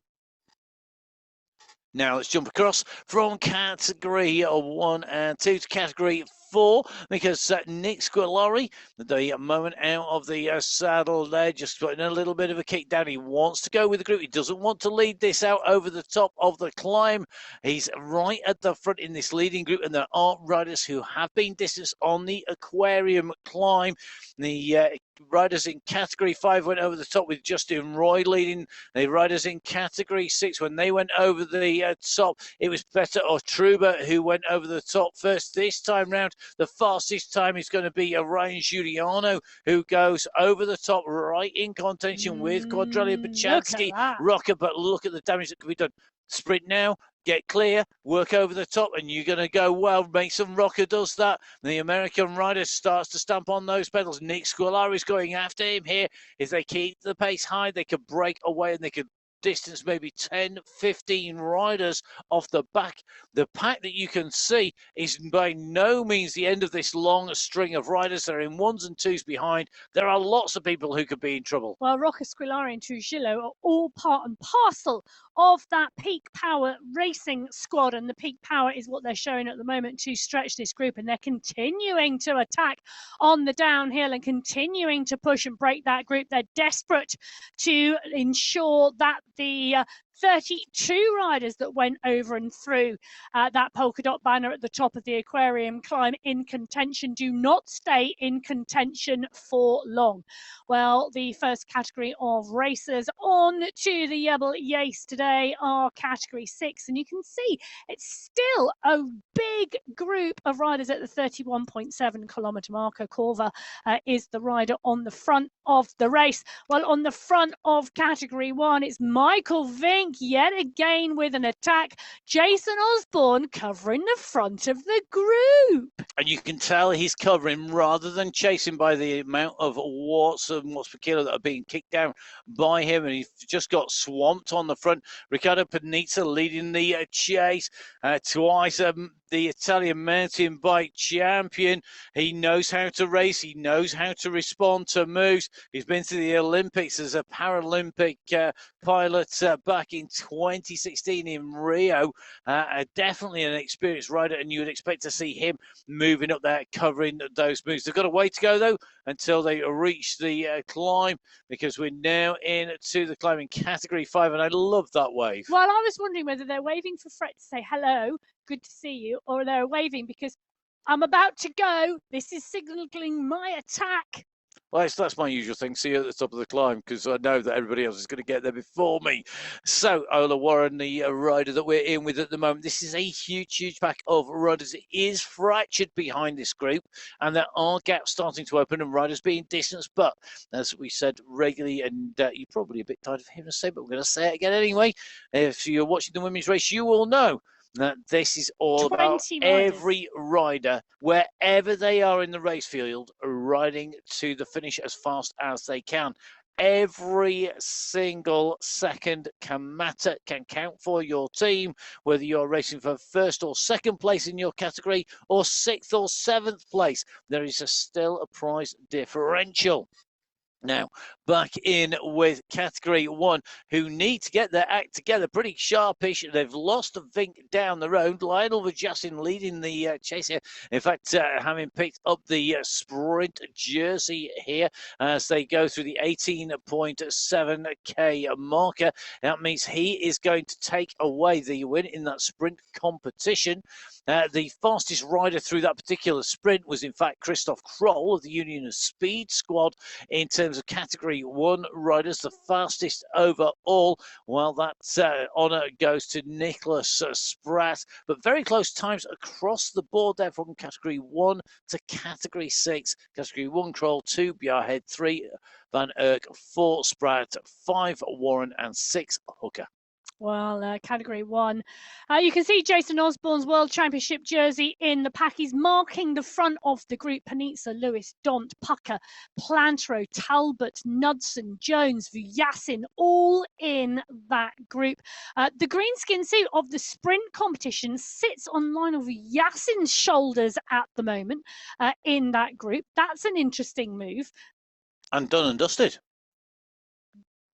Now let's jump across from Category 1 and 2 to Category 4, because Nick Squilari, the moment out of the saddle there, just putting a little bit of a kick down. He wants to go with the group. He doesn't want to lead this out over the top of the climb. He's right at the front in this leading group, and there are riders who have been distanced on the Aquarium climb. The riders in Category 5 went over the top with Justin Roy leading. The riders in Category 6, when they went over the top, it was Petter Otruba who went over the top first. This time round, the fastest time is going to be Ryan Giuliano, who goes over the top right in contention with Quadrelli Bachansky. Rocker, but look at the damage that could be done. Sprint now. Get clear, work over the top, and you're going to go well. Mason Rocker does that. The American rider starts to stamp on those pedals. Nick Squilari is going after him here. If they keep the pace high, they could break away and they could distance maybe 10, 15 riders off the back. The pack that you can see is by no means the end of this long string of riders. They're in 1s and 2s behind. There are lots of people who could be in trouble. Well, Rocker, Squilari and Trujillo are all part and parcel of that peak power racing squad, and the peak power is what they're showing at the moment to stretch this group, and they're continuing to attack on the downhill and continuing to push and break that group. They're desperate to ensure that the 32 riders that went over and through that polka dot banner at the top of the Aquarium climb in contention do not stay in contention for long. Well, the first category of racers on to the Jebel Yace today are Category 6, and you can see it's still a big group of riders at the 31.7 kilometre marker. Corva is the rider on the front of the race. Well, on the front of Category 1, it's Michael Vink yet again with an attack. Jason Osborne covering the front of the group. And you can tell he's covering rather than chasing by the amount of watts per kilo that are being kicked down by him. And he's just got swamped on the front. Riccardo Panizza leading the chase. Twice the Italian mountain bike champion. He knows how to race. He knows how to respond to moves. He's been to the Olympics as a Paralympic pilot back in 2016 in Rio. Definitely an experienced rider, and you would expect to see him moving up there, covering those moves. They've got a way to go, though, until they reach the climb, because we're now into the climb in Category 5, and I love that wave. Well, I was wondering whether they're waving for Fred to say hello, good to see you, or they're waving because I'm about to go. This is signalling my attack. Well, that's my usual thing. See you at the top of the climb, because I know that everybody else is going to get there before me. So, Ola Warren, the rider that we're in with at the moment, this is a huge, huge pack of riders. It is fractured behind this group, and there are gaps starting to open and riders being distanced. But as we said regularly, and you're probably a bit tired of hearing us say, but we're going to say it again anyway. If you're watching the women's race, you will know that this is all about every rider, wherever they are in the race field, riding to the finish as fast as they can. Every single second can matter, can count for your team, whether you're racing for first or second place in your category or 6th or 7th place. There is still a prize differential. Now, back in with Category 1, who need to get their act together pretty sharpish. They've lost a Vink down the road. Lionel Vajasin leading the chase here. In fact, having picked up the sprint jersey here as they go through the 18.7k marker. That means he is going to take away the win in that sprint competition. The fastest rider through that particular sprint was, in fact, Christoph Kroll of the Union of Speed squad in terms of Category 1 riders, the fastest overall. Well, that honour goes to Nicholas Spratt, but very close times across the board there from Category 1 to Category 6. Category 1, Kroll, 2, Bjarhead, 3, Van Erck, 4, Spratt, 5, Warren, and 6, Hooker. Well, Category 1. You can see Jason Osborne's World Championship jersey in the pack. He's marking the front of the group. Panizza, Lewis, Dont, Pucker, Plantero, Talbot, Knudsen, Jones, Vujasin, all in that group. The greenskin suit of the sprint competition sits on Lionel Vujasin's shoulders at the moment in that group. That's an interesting move. And done and dusted.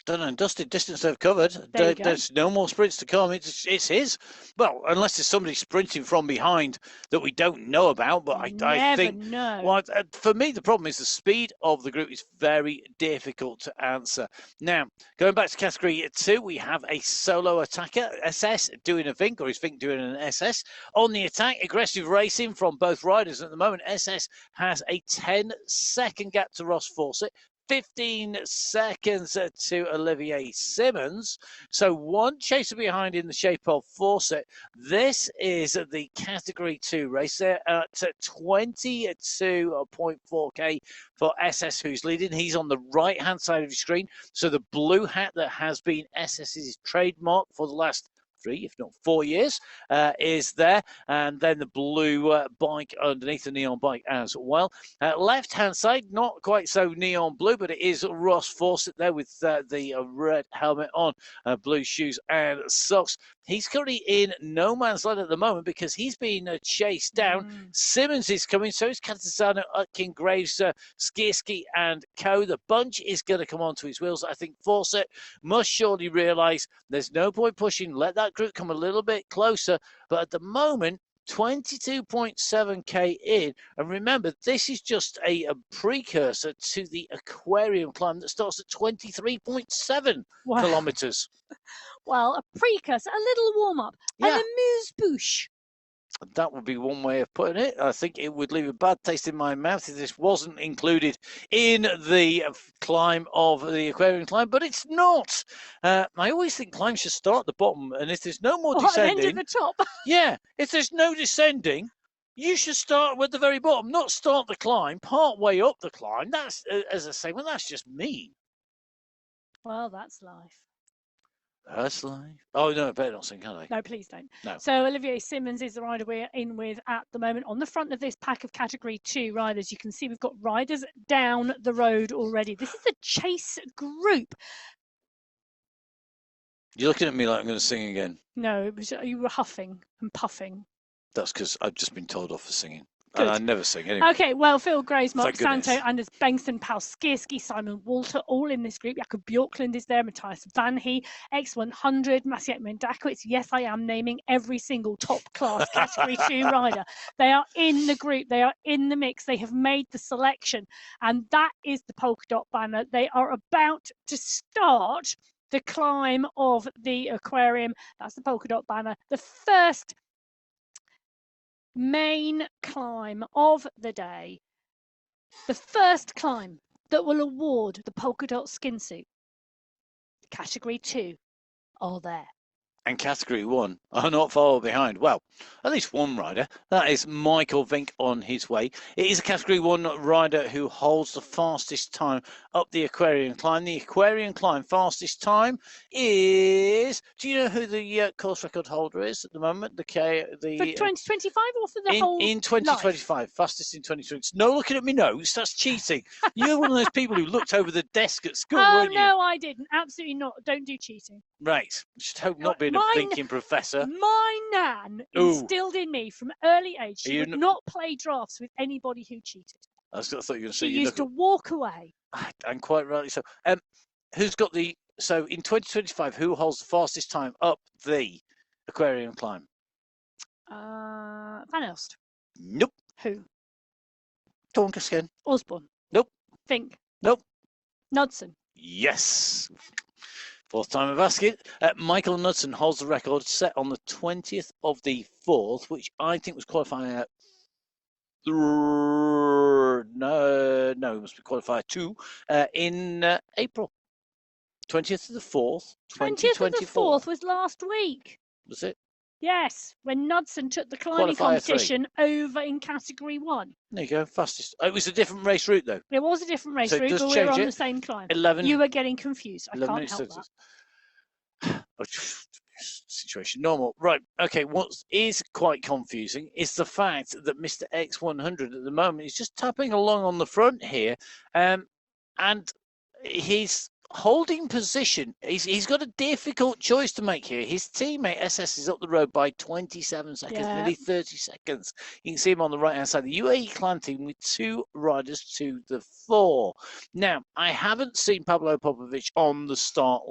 Done and dusted, distance they've covered. There's no more sprints to come. It's his. Well, unless there's somebody sprinting from behind that we don't know about. But I think, know. Well, for me, the problem is the speed of the group is very difficult to answer. Now, going back to category 2, we have a solo attacker, SS, doing a Vink, or is Vink doing an SS? On the attack, aggressive racing from both riders at the moment. SS has a 10-second gap to Ross Fawcett. 15 seconds to Olivier Simmons. So one chaser behind in the shape of Fawcett. This is the category 2 race there at 22.4k for SS, who's leading. He's on the right hand side of your screen. So the blue hat that has been SS's trademark for the last 3, if not 4 years, is there, and then the blue bike underneath, the neon bike as well. Left hand side, not quite so neon blue, but it is Ross Fawcett there with the red helmet on, blue shoes and socks. He's currently in no man's land at the moment because he's been chased down. Simmons is coming, so is Katasano, Utkin, Graves, Skierski and co. The bunch is going to come onto his wheels. I think Fawcett must surely realise there's no point pushing. Let that group come a little bit closer. But at the moment, 22.7k in, and remember, this is just a precursor to the aquarium climb that starts at 23.7 kilometres. Well, a precursor, a little warm-up, an amuse-bouche. That would be one way of putting it. I think it would leave a bad taste in my mouth if this wasn't included in the climb of the aquarium climb, but it's not. I always think climbs should start at the bottom, and if there's no more descending, end at the top. Yeah, if there's no descending, you should start with the very bottom, not start the climb part way up the climb. That's, as I say, well, that's just mean. Well, that's life. That's life. Oh, no, I better not sing, can I? No, please don't. No. So Olivier Simmons is the rider we're in with at the moment. On the front of this pack of category 2 riders, you can see we've got riders down the road already. This is a chase group. You're looking at me like I'm going to sing again. No, it was, you were huffing and puffing. That's because I've just been told off for singing. Good. And I never sing anyway. Okay, well, Phil Graves, Mark Santo, Anders Bengtsson, Paul Skierski, Simon Walter, all in this group. Jakob Bjorklund is there, Matthias Vanhe, X100, Maciej Mendakowicz. Yes, I am naming every single top-class Category 2 rider. They are in the group. They are in the mix. They have made the selection. And that is the polka dot banner. They are about to start the climb of the aquarium. That's the polka dot banner. The first main climb of the day, the first climb that will award the polka dot skin suit. Category 2 are there. And category 1 are not far behind. Well, at least one rider. That is Michael Vink on his way. It is a category 1 rider who holds the fastest time up the aquarium climb. The aquarium climb fastest time is... Do you know who the course record holder is at the moment? For 2025 or for the whole In 2025. Life? Fastest in 2020. No looking at me notes. That's cheating. You're one of those people who looked over the desk at school, weren't you? Oh, no, I didn't. Absolutely not. Don't do cheating. Right. Should hope not being a thinking professor. My nan instilled in me from early age she would not play drafts with anybody who cheated. I thought you were going to say she used to walk away. And quite rightly so. Who's got the... So in 2025, who holds the fastest time up the aquarium climb? Van Elst. Nope. Who? Dawn Gaskin. Osborne. Nope. Fink. Nope. Knudsen. Yes. Fourth time of asking. Michael Knudsen holds the record set on the 20th of the 4th, which I think was qualifying at... No, it must be qualified 2 in April. 20th of the 4th, 2024. 20th of the 4th was last week. Was it? Yes, when Knudsen took the climbing competition over in category 1. There you go, fastest. It was a different race route, though. It was a different race route, but we were on the same climb. 11. You were getting confused. I can't help that. Situation normal. Right, okay, what is quite confusing is the fact that Mr. X100 at the moment is just tapping along on the front here, and he's holding position, he's got a difficult choice to make here. His teammate SS is up the road by 27 seconds, nearly 30 seconds. You can see him on the right-hand side. The UAE clan team with 2 riders to the fore. Now, I haven't seen Pablo Popovic on the start.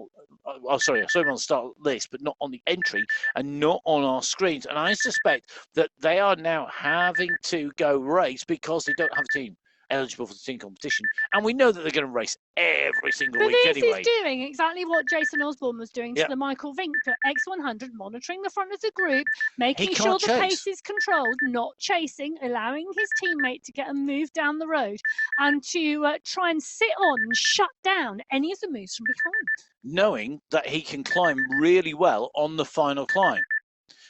Oh, sorry, I saw him on the start list, but not on the entry and not on our screens. And I suspect that they are now having to go race because they don't have a team eligible for the team competition, and we know that they're going to race every single week anyway. But this is doing exactly what Jason Osborne was doing to the Michael Vink X100, monitoring the front of the group, making sure the pace is controlled, not chasing, allowing his teammate to get a move down the road, and to try and sit on and shut down any of the moves from behind. Knowing that he can climb really well on the final climb.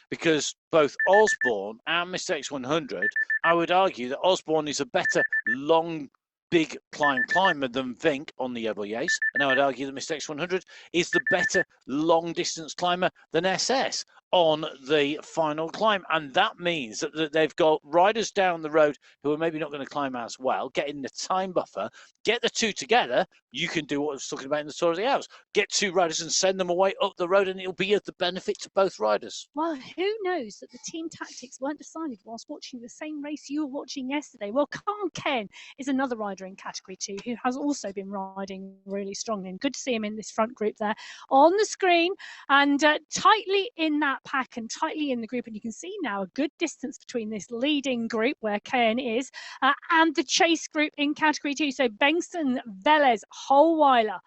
Because both Osborne and Mr. X100, I would argue that Osborne is a better long, big climber than Vink on the Jebel, and I would argue that Mr. X100 is the better long distance climber than SS on the final climb. And that means that they've got riders down the road who are maybe not going to climb as well, getting the time buffer. Get the two together, you can do what I was talking about in the Tour of the Alps. Get 2 riders and send them away up the road, and it'll be of the benefit to both riders. Well, who knows that the team tactics weren't decided whilst watching the same race you were watching yesterday? Well, Khan Ken is another rider in Category 2 who has also been riding really strongly, and good to see him in this front group there on the screen, and tightly in that pack and tightly in the group. And you can see now a good distance between this leading group where Ken is and the chase group in Category 2. So Bengtson, Velez, Holweiler,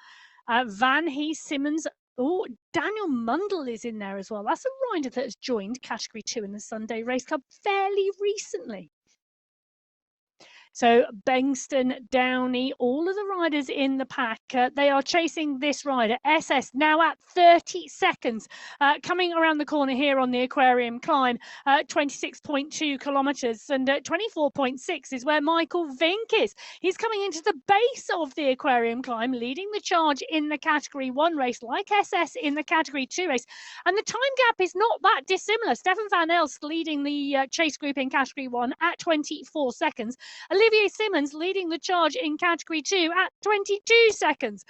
Van Hees, Simmons. Oh, Daniel Mundell is in there as well. That's a rider that has joined Category 2 in the Sunday Race Club fairly recently. So Bengston, Downey, all of the riders in the pack, they are chasing this rider. SS now at 30 seconds, coming around the corner here on the Aquarium climb, 26.2 kilometres, and 24.6 is where Michael Vink is. He's coming into the base of the Aquarium climb, leading the charge in the Category 1 race, like SS in the Category 2 race. And the time gap is not that dissimilar. Stefan van Elst leading the chase group in Category 1 at 24 seconds. Olivier Simmons leading the charge in Category 2 at 22 seconds.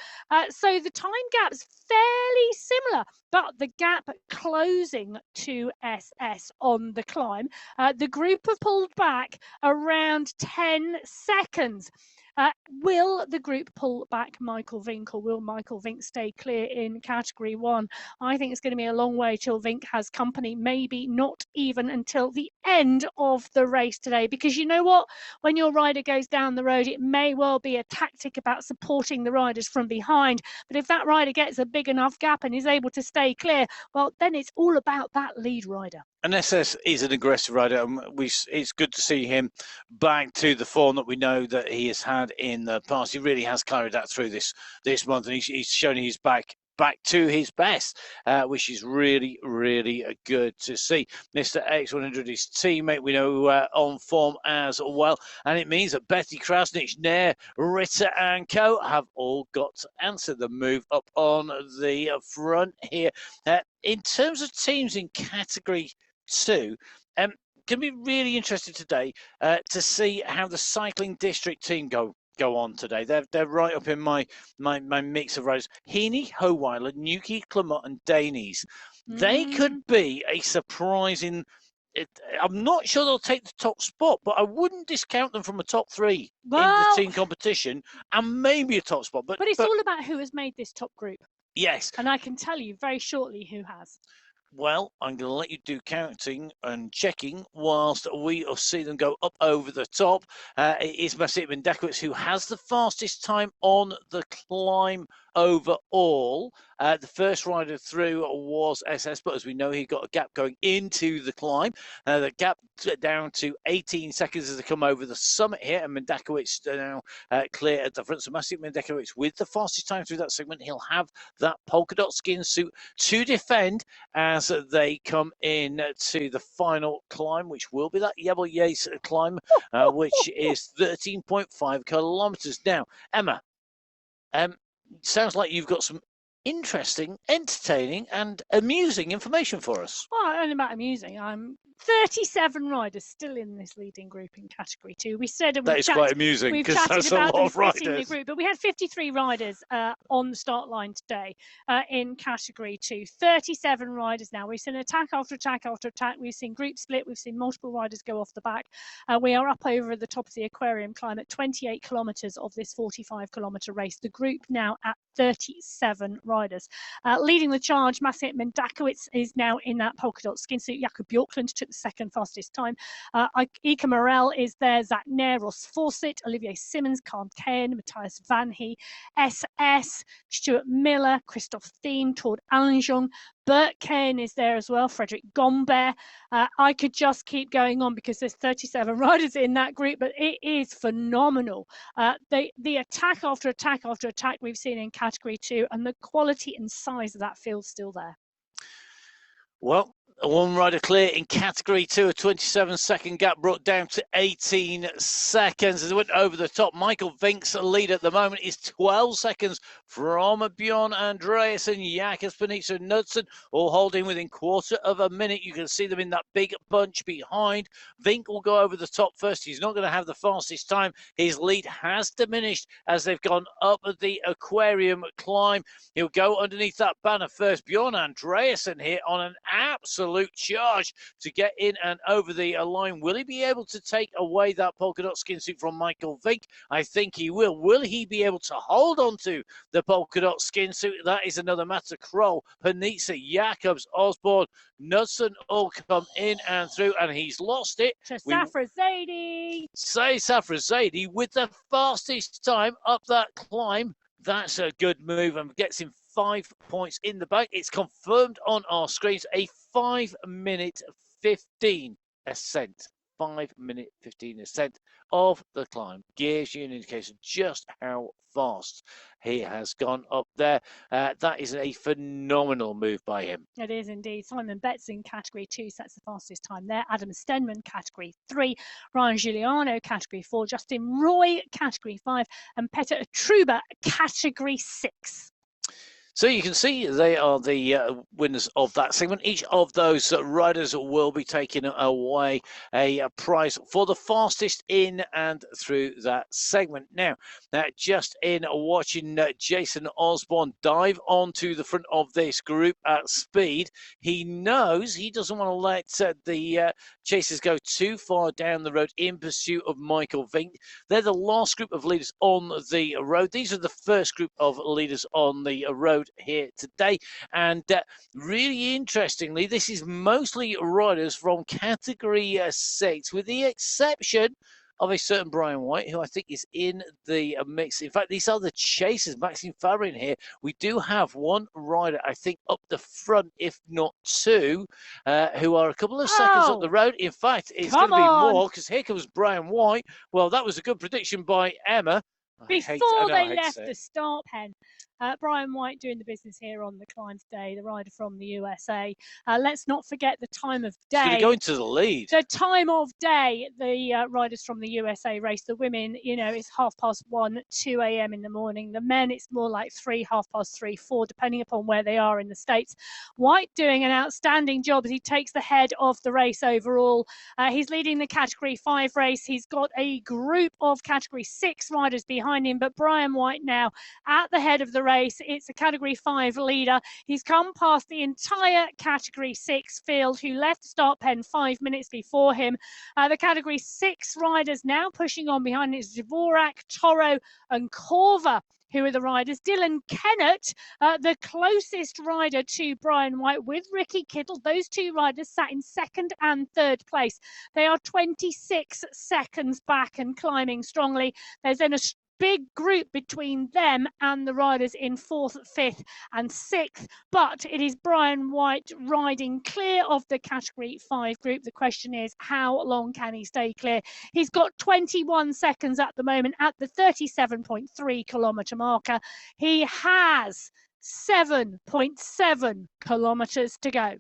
So the time gap's fairly similar, but the gap closing to SS on the climb. The group have pulled back around 10 seconds. Will the group pull back Michael Vink, or will Michael Vink stay clear in Category 1? I think it's going to be a long way till Vink has company, maybe not even until the end of the race today, because you know what? When your rider goes down the road, it may well be a tactic about supporting the riders from behind. But if that rider gets a big enough gap and is able to stay clear, well, then it's all about that lead rider. And SS is an aggressive rider, and it's good to see him back to the form that we know that he has had in the past. He really has carried that through this month, and he's shown he's back to his best, which is really, really good to see. Mr. X100, his teammate, we know on form as well, and it means that Betty Krasnich, Nair, Ritter and Co have all got to answer the move up on the front here. In terms of teams in Category 2, going to be really interested today to see how the cycling district team go on today. They're right up in my mix of riders. Heaney, Howeiler, Newkey, Clement and Dainies. They could be a surprising. I'm not sure they'll take the top spot, but I wouldn't discount them from a top 3 in the team competition, and maybe a top spot. But it's all about who has made this top group. Yes. And I can tell you very shortly who has. Well, I'm going to let you do counting and checking whilst we see them go up over the top. It is Masip Mendakowicz who has the fastest time on the climb overall. The first rider through was SS, but as we know, he got a gap going into the climb. The gap down to 18 seconds as they come over the summit here, and Mendakowicz now clear at the front. So Masip Mendakowicz with the fastest time through that segment. He'll have that polka dot skin suit to defend as they come in to the final climb, which will be that Jebel climb, which is 13.5 kilometers. Now, Emma, sounds like you've got some interesting, entertaining and amusing information for us. Well, only about amusing. I'm 37 riders still in this leading group in Category 2. We said that is quite amusing because that's a lot of riders. The group, but we had 53 riders on the start line today in Category 2. 37 riders now. We've seen attack after attack after attack. We've seen group split. We've seen multiple riders go off the back. We are up over the top of the Aquarium climb at 28 kilometres of this 45-kilometre race. The group now at 37 riders. Leading the charge, Maciej Mendakowicz is now in that polka dot skin suit. Jakub Bjorklund took the second fastest time. Ika Morel is there. Zach Nair, Ross Fawcett, Olivier Simmons, Carl Cairn, Matthias Van He, SS, Stuart Miller, Christoph Thiem, Tord Allenjong. Bert Cairn is there as well, Frederick Gombert. I could just keep going on because there's 37 riders in that group, but it is phenomenal. The attack after attack after attack we've seen in Category 2, and the quality and size of that field's still there. Well, one rider clear in Category 2, a 27-second gap brought down to 18 seconds as it went over the top. Michael Vink's lead at the moment is 12 seconds from Bjorn Andreas and Jakob Panitza Knudsen, all holding within quarter of a minute. You can see them in that big bunch behind. Vink will go over the top first. He's not going to have the fastest time. His lead has diminished as they've gone up the Aquarium climb. He'll go underneath that banner first. Bjorn Andreasen here on an absolute charge to get in and over the line. Will he be able to take away that polka dot skin suit from Michael Vink? I think he will. Will he be able to hold on to the polka dot skin suit? That is another matter. Kroll, Panitza, Jacobs, Osborne, Knudsen all come in and through, and he's lost it. To Safrazadi. Say Safrazadi with the fastest time up that climb. That's a good move and gets him 5 points in the bank. It's confirmed on our screens, a 5-minute 15 ascent. 5-minute 15 ascent of the climb gives you an indication just how fast he has gone up there. That is a phenomenal move by him. It is indeed. Simon Betts in Category 2 sets the fastest time there. Adam Stenman, Category 3. Ryan Giuliano, Category 4. Justin Roy, Category 5. And Petter Truba, Category 6. So you can see they are the winners of that segment. Each of those riders will be taking away a prize for the fastest in and through that segment. Now, just in watching Jason Osborne dive onto the front of this group at speed, he knows he doesn't want to let the chasers go too far down the road in pursuit of Michael Vink. They're the last group of leaders on the road. These are the first group of leaders on the road here today, and really interestingly, this is mostly riders from Category 6, with the exception of a certain Brian White, who I think is in the mix. In fact, these are the chasers. Maxime Farin here. We do have one rider, I think, up the front, if not two, who are a couple of seconds up the road. In fact, it's going to be more, because here comes Brian White. Well, that was a good prediction by Emma. Before they left the start pen. Brian White doing the business here on the climb today, the rider from the USA. Let's not forget the time of day. He's going to go into the lead. The time of day, the riders from the USA race. The women, you know, it's 1:30, 2 a.m. in the morning. The men, it's more like 3, 3:30, 4, depending upon where they are in the States. White doing an outstanding job as he takes the head of the race overall. He's leading the Category 5 race. He's got a group of Category 6 riders behind him, but Brian White now at the head of the race. It's a Category 5 leader. He's come past the entire Category 6 field, who left the start pen 5 minutes before him. The Category 6 riders now pushing on behind. It's Dvorak, Toro and Korver who are the riders. Dylan Kennett, the closest rider to Brian White, with Ricky Kittle. Those two riders sat in second and third place. They are 26 seconds back and climbing strongly. There's then a big group between them and the riders in 4th, 5th and 6th, but it is Brian White riding clear of the Category 5 group. The question is, how long can he stay clear? He's got 21 seconds at the moment at the 37.3 kilometre marker. He has 7.7 kilometres to go.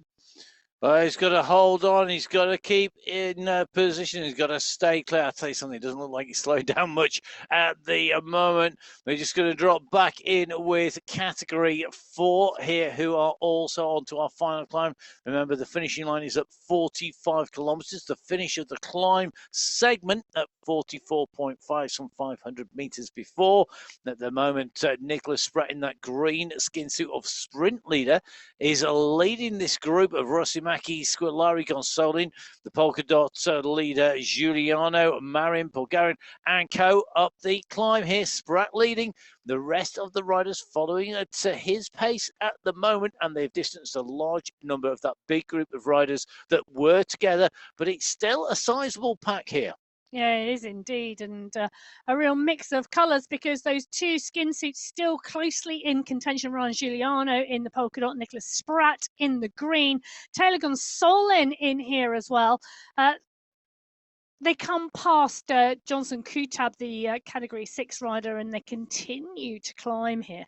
Well, he's got to hold on. He's got to keep in position. He's got to stay clear. I'll tell you something. It doesn't look like he's slowing down much at the moment. We're just going to drop back in with Category 4 here, who are also on to our final climb. Remember, the finishing line is at 45 kilometers. The finish of the climb segment at 44.5, some 500 meters before. At the moment, Nicholas Spratt in that green skin suit of sprint leader is leading this group of Rosimaki, Squilari, Gonsolin, the polka dot leader Giuliano, Marin, Bulgarian, and co up the climb here. Spratt leading, the rest of the riders following at his pace at the moment, and they've distanced a large number of that big group of riders that were together, but it's still a sizable pack here. Yeah, it is indeed, and a real mix of colours, because those two skin suits still closely in contention. Ron Giuliano in the polka dot, Nicholas Spratt in the green, Taylor Gonsolin in here as well. They come past Johnson Kutab, the Category 6 rider, and they continue to climb here.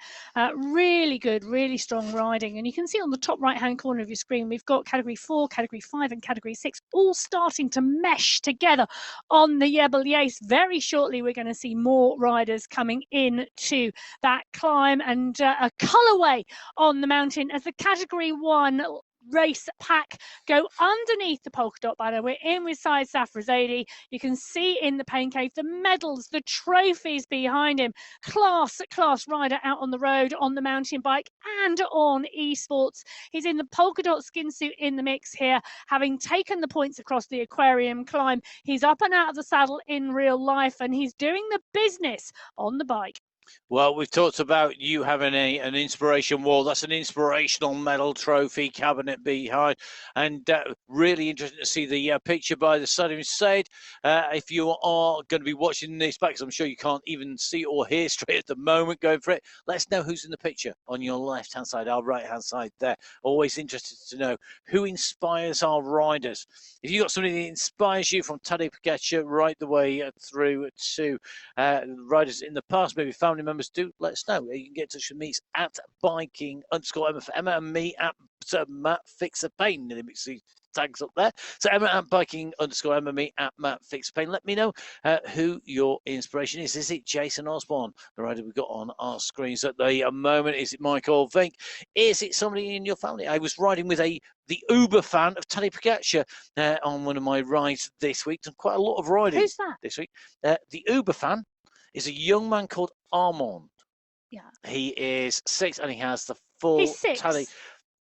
Really good, really strong riding. And you can see on the top right-hand corner of your screen, we've got Category 4, Category 5, and Category 6 all starting to mesh together on the Jebel. Very shortly, we're going to see more riders coming in to that climb, and a colourway on the mountain as the Category 1 race pack go underneath the polka dot banner. We're in with Syed Safrazadi. You can see in the pain cave the medals, the trophies behind him. Class rider out on the road, on the mountain bike, and on esports. He's in the polka dot skin suit in the mix here, having taken the points across the aquarium climb. He's up and out of the saddle in real life, and he's doing the business on the bike. Well, we've talked about you having an inspiration wall. That's an inspirational medal trophy cabinet behind, and really interesting to see the picture by the side of him. Said, if you are going to be watching this back, because I'm sure you can't even see or hear straight at the moment going for it, let us know who's in the picture on your left-hand side, our right-hand side there. Always interested to know who inspires our riders. If you've got somebody that inspires you, from Tadej Pogačar right the way through to riders in the past, maybe family members, do let us know. You can get in touch with me. It's at biking_Emma for Emma, and me at Matt Fixer Pain. Tags up there. So Emma at biking_Emma, me at Matt Fixer Pain. Let me know who your inspiration is. Is it Jason Osborne, the rider we've got on our screens at the moment? Is it Michael Vink? Is it somebody in your family? I was riding with the uber fan of Tadej Pogačar on one of my rides this week. Done quite a lot of riding. Who's that? This week. The uber fan is a young man called Armand. Yeah. He is 6 and he has the full Tadej,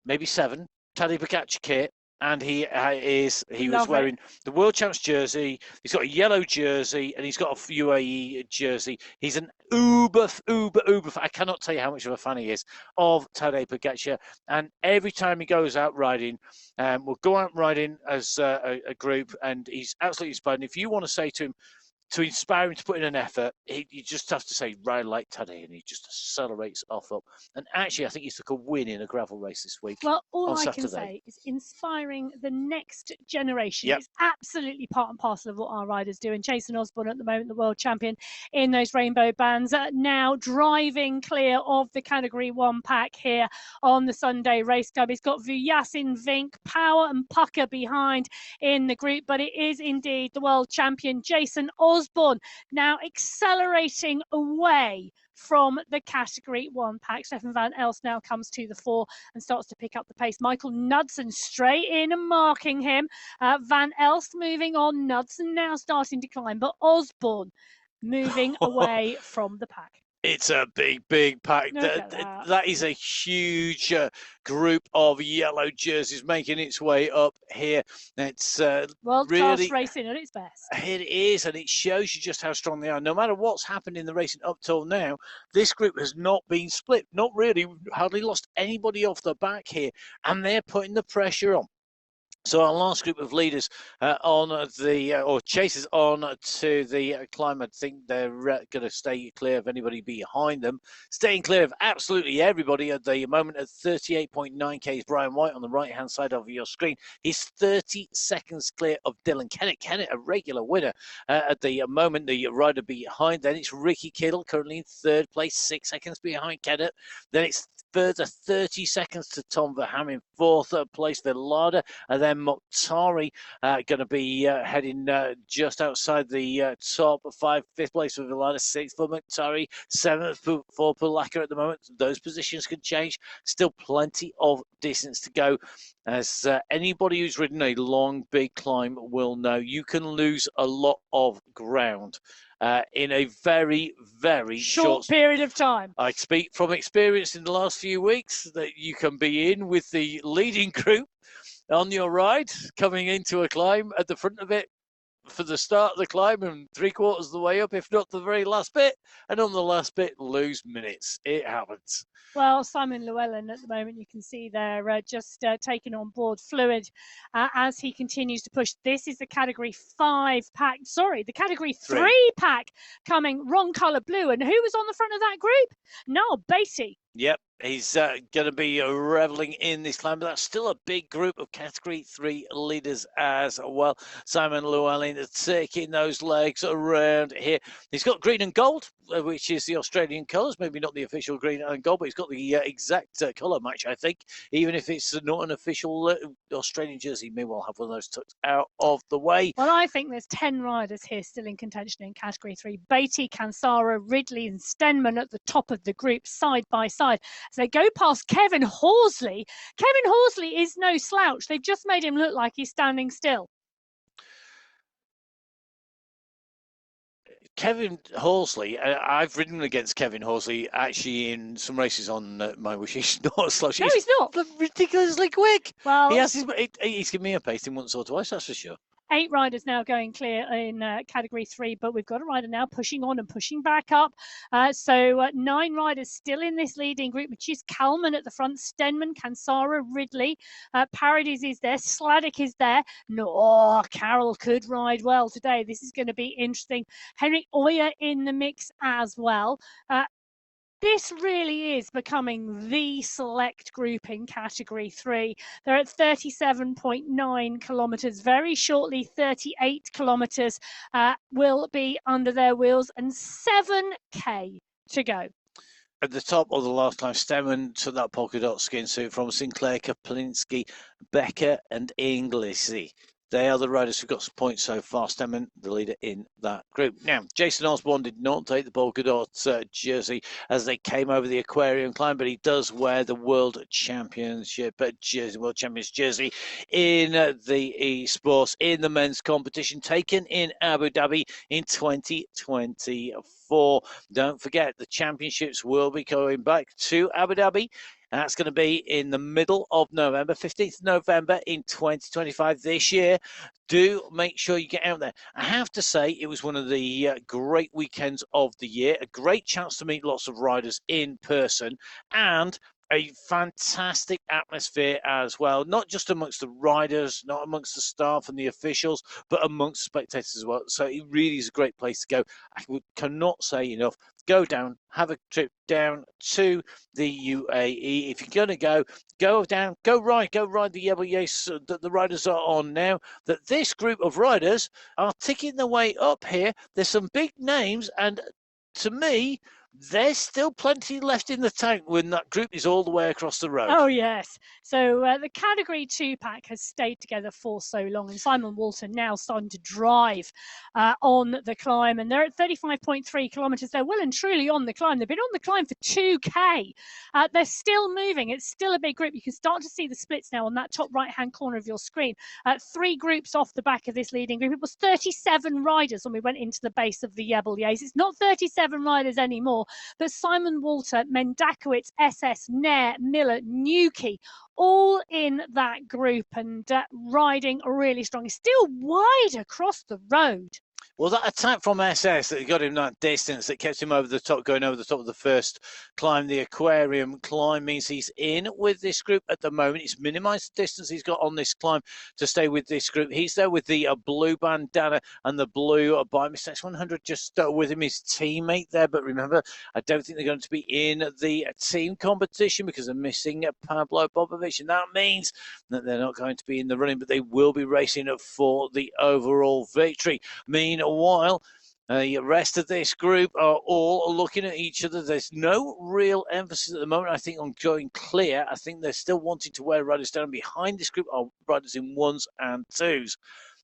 maybe 7, Tadej Pogačar kit. And he was wearing the World Champs jersey. He's got a yellow jersey, and he's got a UAE jersey. He's an uber fan. I cannot tell you how much of a fan he is of Tadej Pogačar. And every time he goes out riding, we'll go out riding as a group, and he's absolutely inspired. And if you want to say to him, to inspire him to put in an effort, you just have to say, ride like Tadej, and he just accelerates off up. And actually, I think he took a win in a gravel race this week. Well, all I can say is inspiring the next generation. Yep. It's absolutely part and parcel of what our riders do. And Jason Osborne, at the moment, the world champion in those rainbow bands, now driving clear of the Category 1 pack here on the Sunday Race Club. He's got Vujasin, Vink, Power and Pucker behind in the group, but it is indeed the world champion, Jason Osborne, now accelerating away from the Category 1 pack. Stefan van Elst now comes to the fore and starts to pick up the pace. Michael Knudsen straight in and marking him. Van Elst moving on. Knudsen now starting to climb, but Osborne moving away from the pack. It's a big pack. That is a huge group of yellow jerseys making its way up here. It's world-class racing at its best. It is, and it shows you just how strong they are. No matter what's happened in the racing up till now, this group has not been split. Not really. Hardly lost anybody off the back here, and they're putting the pressure on. So our last group of leaders on the or chasers on to the climb, I think they're going to stay clear of anybody behind them. Staying clear of absolutely everybody at the moment at 38.9k is Brian White on the right-hand side of your screen. He's 30 seconds clear of Dylan Kennett. Kennett, a regular winner at the moment, the rider behind. Then it's Ricky Kittle, currently in 3rd place, 6 seconds behind Kennett. Then it's further 30 seconds to Tom Verham in fourth place. Villada and then Mokhtari going to be heading just outside the top five. Fifth place for Villada, sixth for Mokhtari, seventh for Polaka at the moment. Those positions can change. Still plenty of distance to go. As anybody who's ridden a long, big climb will know, you can lose a lot of ground in a very, very short period of time. I speak from experience in the last few weeks that you can be in with the leading group on your ride, coming into a climb at the front of it for the start of the climb and 3/4 of the way up, if not the very last bit, and on the last bit lose minutes. It happens. Well, Simon Llewellyn at the moment, you can see there just taking on board fluid as he continues to push. This is the Category 5 pack, sorry, the Category 3 pack coming, wrong colour blue. And who was on the front of that group? Noel Beatty. Yep, he's going to be reveling in this climb, but that's still a big group of Category 3 leaders as well. Simon Llewellyn taking those legs around here. He's got green and gold, which is the Australian colours. Maybe not the official green and gold, but he's got the exact colour match, I think. Even if it's not an official Australian jersey, he may well have one of those tucked out of the way. Well, I think there's 10 riders here still in contention in Category 3. Beatty, Kansara, Ridley and Stenman at the top of the group, side by side. As they go past Kevin Horsley. Kevin Horsley is no slouch. They've just made him look like he's standing still. Kevin Horsley, I've ridden against Kevin Horsley actually in some races on my wish. He's not a slouch. No, he's not. Ridiculously quick. Well, he's given me a pacing once or twice, that's for sure. 8 riders now going clear in Category 3, but we've got a rider now pushing on and pushing back up. So 9 riders still in this leading group, which is Kalman at the front, Stenman, Kansara, Ridley, Paradis is there, Sladek is there. No, Carroll could ride well today. This is going to be interesting. Henrik Oyer in the mix as well. This really is becoming the select group in Category 3. They're at 37.9 kilometres. Very shortly, 38 kilometres will be under their wheels and 7K to go. At the top of the last climb, Stemmen took that polka dot skin suit from Sinclair, Kaplinsky, Becker and Inglesy. They are the riders who got some points so far. Stemmen, the leader in that group. Now, Jason Osborne did not take the polka dot jersey as they came over the aquarium climb, but he does wear the World Championship jersey, World Champions jersey in the eSports in the men's competition taken in Abu Dhabi in 2024. Don't forget, the championships will be going back to Abu Dhabi. And that's going to be in the middle of November, 15th November in 2025 this year. Do make sure you get out there. I have to say, it was one of the great weekends of the year. A great chance to meet lots of riders in person and a fantastic atmosphere as well, not just amongst the riders, not amongst the staff and the officials, but amongst spectators as well. So it really is a great place to go. I cannot say enough. Go down, have a trip down to the UAE. If you're going to go down, go ride the Jebel that the riders are on now. That this group of riders are ticking their way up here. There's some big names, and to me, there's still plenty left in the tank when that group is all the way across the road. Oh, yes. So the Category 2 pack has stayed together for so long, and Simon Walton now starting to drive on the climb, and they're at 35.3 kilometres. They're well and truly on the climb. They've been on the climb for 2K. They're still moving. It's still a big group. You can start to see the splits now on that top right-hand corner of your screen. 3 groups off the back of this leading group. It was 37 riders when we went into the base of the Jebel. It's not 37 riders anymore. But Simon Walter, Mendakowicz, SS, Nair, Miller, Newkey, all in that group and riding really strong. It's still wide across the road. Well, that attack from SS that got him that distance, that kept him over the top, going over the top of the first climb, the aquarium climb, means he's in with this group at the moment. He's minimised the distance he's got on this climb to stay with this group. He's there with the blue bandana and the blue by Mr. 100 just with him, his teammate there. But remember, I don't think they're going to be in the team competition because they're missing Pablo Bobovic, and that means that they're not going to be in the running, but they will be racing for the overall victory. Meanwhile, The rest of this group are all looking at each other. There's no real emphasis at the moment, I think, on going clear. I think they're still wanting to wear riders down. Behind this group are riders in ones and twos.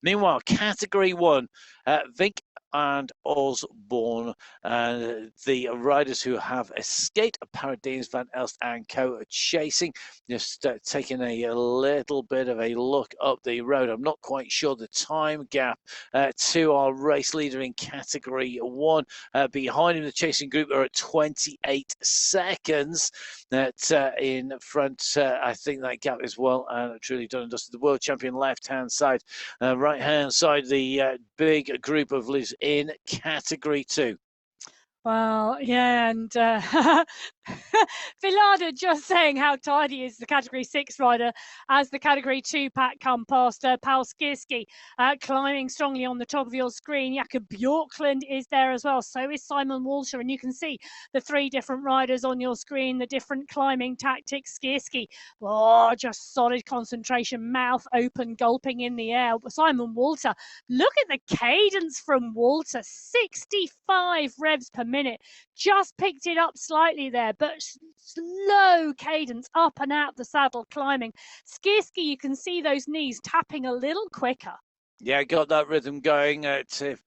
Meanwhile, Category 1, Vink and Osborne, the riders who have escaped Paradines, Van Elst and Co. are chasing, just taking a little bit of a look up the road. I'm not quite sure the time gap to our race leader in Category 1. Behind him, the chasing group are at 28 seconds. In front, I think that gap is well and truly done and dusted. The world champion left-hand side, right-hand side, the big group of leaders in Category 2. Well, yeah, and Vilada just saying how tired he is, the Category 6 rider, as the Category 2 pack come past. Paul Skirski climbing strongly on the top of your screen. Jakob Bjorklund is there as well. So is Simon Walter, and you can see the 3 different riders on your screen, the different climbing tactics. Skirski, oh, just solid concentration, mouth open, gulping in the air. Simon Walter, look at the cadence from Walter, 65 revs per minute. Just picked it up slightly there, but slow cadence up and out the saddle climbing. Skirski, you can see those knees tapping a little quicker. Yeah, got that rhythm going,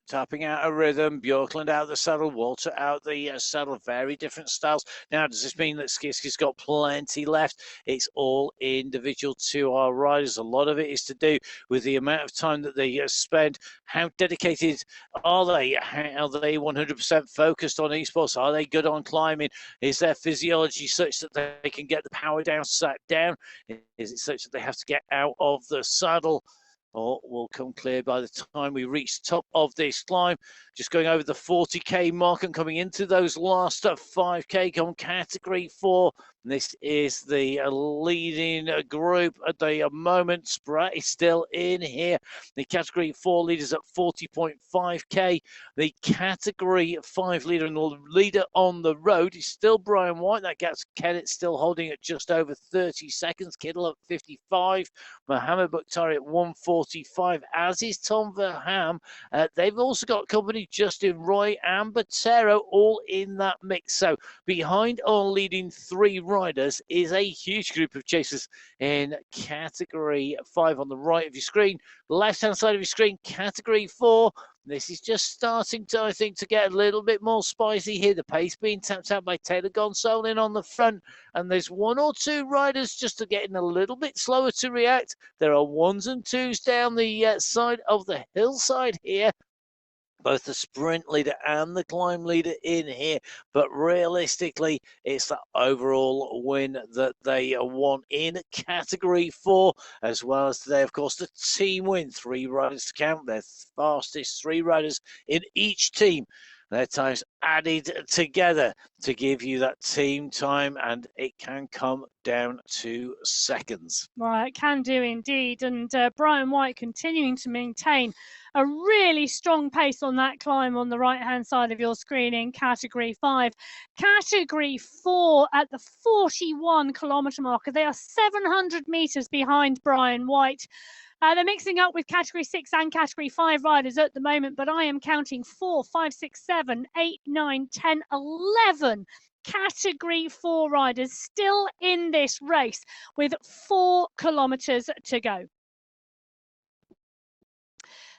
tapping out a rhythm. Bjorklund out the saddle, Walter out the saddle, very different styles. Now, does this mean that Skirski's got plenty left? It's all individual to our riders. A lot of it is to do with the amount of time that they spend. How dedicated are they? Are they 100% focused on esports? Are they good on climbing? Is their physiology such that they can get the power down, sat down? Is it such that they have to get out of the saddle? Or will come clear by the time we reach the top of this climb. Just going over the 40k mark and coming into those last 5k on Category 4. This is the leading group at the moment. Spratt is still in here. The Category 4 leaders at 40.5k. The Category 5 leader and the leader on the road is still Brian White. That gets Kennett still holding at just over 30 seconds. Kittle at 55. Mohammed Bukhtari at 145, as is Tom Verham. They've also got company Justin Roy and Botero all in that mix. So behind our leading 3 riders is a huge group of chasers in Category 5 on the right of your screen. Left-hand side of your screen, Category 4. This is just starting to, I think, to get a little bit more spicy here. The pace being tapped out by Taylor Gonsolin on the front. And there's 1 or 2 riders just getting a little bit slower to react. There are 1s and 2s down the side of the hillside here. Both the sprint leader and the climb leader in here, but realistically, it's the overall win that they want in Category 4, as well as today, of course, the team win. 3 riders to count, their fastest 3 riders in each team. Their times added together to give you that team time, and it can come down to seconds. Right, it can do indeed. And Brian White continuing to maintain a really strong pace on that climb on the right-hand side of your screen in Category 5. Category 4 at the 41-kilometre marker. They are 700 metres behind Brian White. They're mixing up with Category 6 and Category 5 riders at the moment, but I am counting 4, 5, 6, 7, 8, 9, 10, 11 Category 4 riders still in this race with 4 kilometres to go.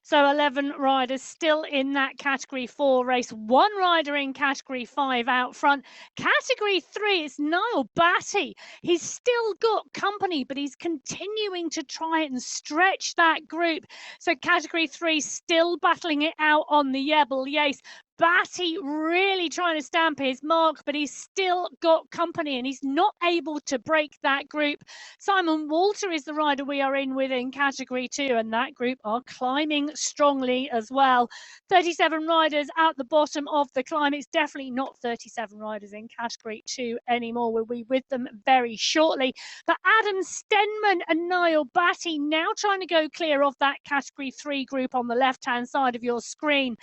So 11 riders still in that Category 4 race. 1 rider in Category 5 out front. Category 3, it's Niall Batty. He's still got company, but he's continuing to try and stretch that group. So Category 3 still battling it out on the Jebel. Yes, Batty really trying to stamp his mark, but he's still got company and he's not able to break that group. Simon Walter is the rider we are in with in Category 2, and that group are climbing strongly as well. 37 riders at the bottom of the climb. It's definitely not 37 riders in Category 2 anymore. We'll be with them very shortly. But Adam Stenman and Niall Batty now trying to go clear of that Category 3 group on the left-hand side of your screen.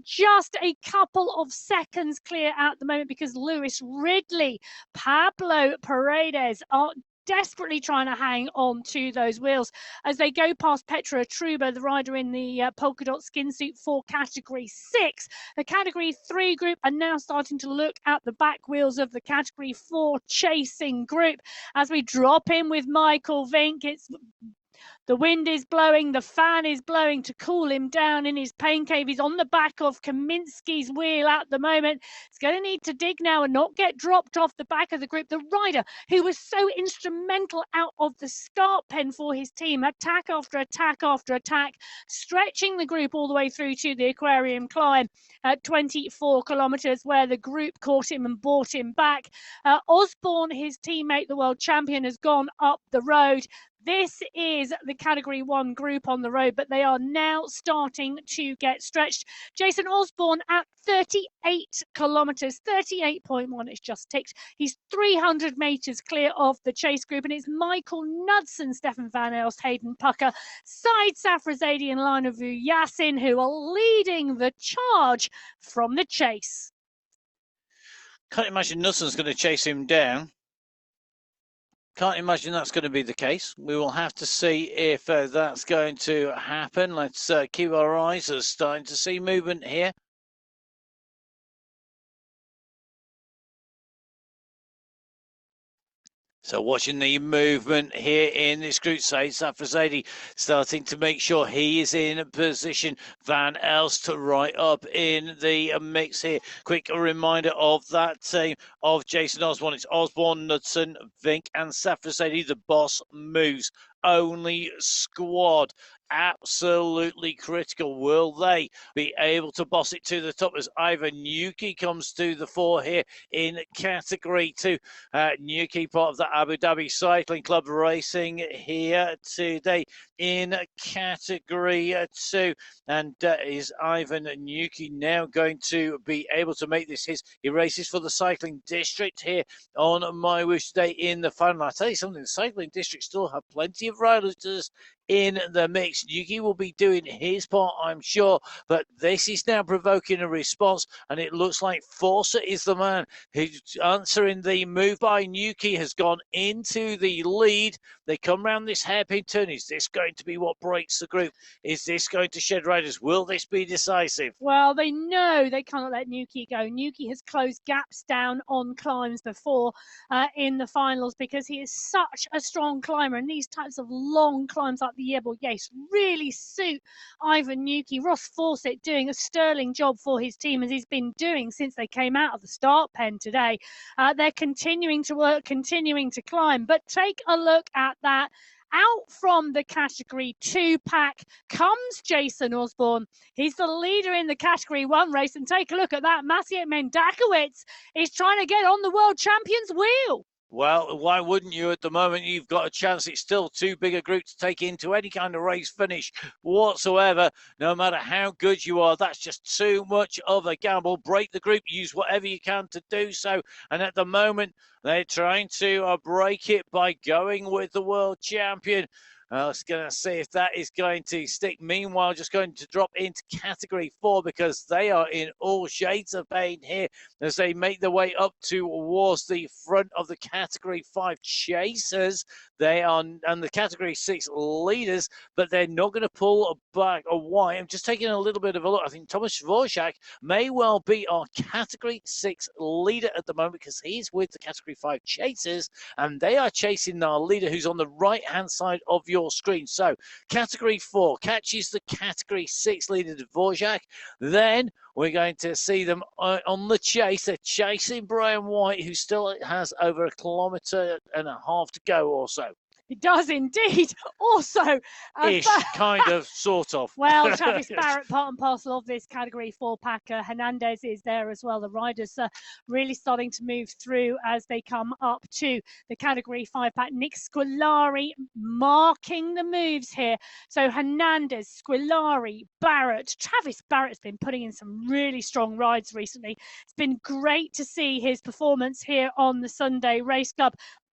Just a couple of seconds clear at the moment because Lewis Ridley, Pablo Paredes are desperately trying to hang on to those wheels as they go past Petra Truba, the rider in the polka dot skin suit for Category 6. The Category 3 group are now starting to look at the back wheels of the Category 4 chasing group as we drop in with Michael Vink. The wind is blowing, the fan is blowing to cool him down in his pain cave. He's on the back of Kaminsky's wheel at the moment. He's going to need to dig now and not get dropped off the back of the group. The rider who was so instrumental out of the start pen for his team, attack after attack after attack, stretching the group all the way through to the aquarium climb at 24 kilometres, where the group caught him and brought him back. Osborne, his teammate, the world champion, has gone up the road. This is the Category 1 group on the road, but they are now starting to get stretched. Jason Osborne at 38 kilometres, 38.1 is just ticked. He's 300 metres clear of the chase group, and it's Michael Knudsen, Stefan Van Elst, Hayden Pucker, Said Safrazadi and Lina Vu Yassin, who are leading the charge from the chase. Can't imagine Knudsen's going to chase him down. Can't imagine that's going to be the case. We will have to see if that's going to happen. Let's keep our eyes as starting to see movement here. So watching the movement here in this group, Said Safrazadi starting to make sure he is in position. Van Elst right up in the mix here. Quick reminder of that team of Jason Osborne. It's Osborne, Knudsen, Vink and Safrazadi. The boss moves. Only squad. Absolutely critical. Will they be able to boss it to the top as Ivan Yuki comes to the fore here in Category 2? Yuki, part of the Abu Dhabi Cycling Club, racing here today in Category 2. And is Ivan Yuki now going to be able to make this his? He races for the Cycling District here on My Wish today in the final. I'll tell you something, the Cycling District still have plenty of riders in the mix. Yuki will be doing his part, I'm sure, but this is now provoking a response, and it looks like Forza is the man who's answering the move by Yuki, has gone into the lead. They come round this hairpin turn. Is this going to be what breaks the group? Is this going to shed riders? Will this be decisive? Well, they know they cannot let Yuki go. Yuki has closed gaps down on climbs before in the finals because he is such a strong climber, and these types of long climbs like the Jebel really suit Ivan Yuki. Ross Fawcett doing a sterling job for his team, as he's been doing since they came out of the start pen today. They're continuing to work, continuing to climb, but take a look at that. Out from the Category 2 pack comes Jason Osborne. He's the leader in the Category 1 race, and take a look at that. Maciej Mendakowicz is trying to get on the world champion's wheel. Well, why wouldn't you at the moment? You've got a chance. It's still too big a group to take into any kind of race finish whatsoever. No matter how good you are, that's just too much of a gamble. Break the group, use whatever you can to do so. And at the moment, they're trying to break it by going with the world champion. I was going to see if that is going to stick. Meanwhile, just going to drop into Category 4 because they are in all shades of pain here as they make their way up towards the front of the Category 5 chasers. They are, and the Category 6 leaders, but they're not going to pull back. Why? I'm just taking a little bit of a look. I think Thomas Dvorak may well be our Category 6 leader at the moment because he's with the Category 5 chasers, and they are chasing our leader who's on the right-hand side of your screen. So Category 4 catches the Category 6 leader, Dvorak. Then we're going to see them on the chase. They're chasing Brian White, who still has over 1.5 kilometres to go or so. It does indeed. Also, ish, kind of, sort of. Well, Travis Barrett, part and parcel of this Category 4 pack. Hernandez is there as well. The riders are really starting to move through as they come up to the Category 5 pack. Nick Squillari marking the moves here. So Hernandez, Squillari, Barrett. Travis Barrett's been putting in some really strong rides recently. It's been great to see his performance here on the Sunday Race Club.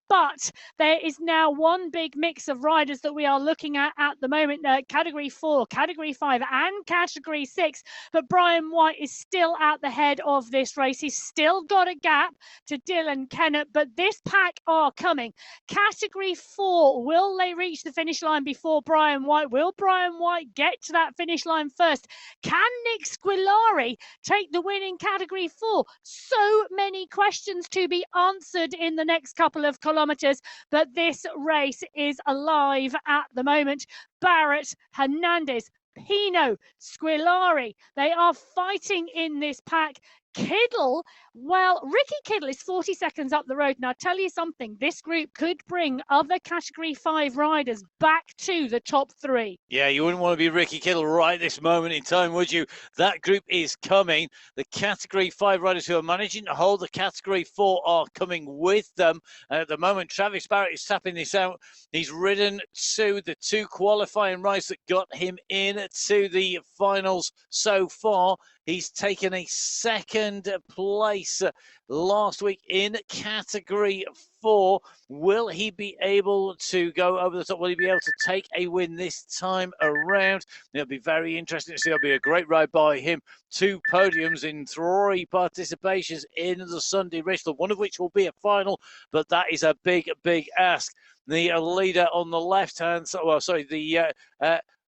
But there is now one big mix of riders that we are looking at the moment, Category 4, Category 5 and Category 6. But Brian White is still at the head of this race. He's still got a gap to Dylan Kennett, but this pack are coming. Category 4, will they reach the finish line before Brian White? Will Brian White get to that finish line first? Can Nick Squillari take the win in Category 4? So many questions to be answered in the next couple of kilometres, but this race is alive at the moment. Barrett, Hernandez, Pino, Squillari, they are fighting in this pack. Kittle, well, Ricky Kittle is 40 seconds up the road. Now, I'll tell you something, this group could bring other Category 5 riders back to the top 3. Yeah, you wouldn't want to be Ricky Kittle right this moment in time, would you? That group is coming. The Category 5 riders who are managing to hold the Category 4 are coming with them. At the moment, Travis Barrett is tapping this out. He's ridden to the 2 qualifying rides that got him in to the finals so far. He's taken a 2nd place last week in Category 4. Will he be able to go over the top? Will he be able to take a win this time around? It'll be very interesting to see. It'll be a great ride by him. 2 podiums in 3 participations in the Sunday race, one of which will be a final, but that is a big, big ask. The leader on the left-hand side, well, sorry, the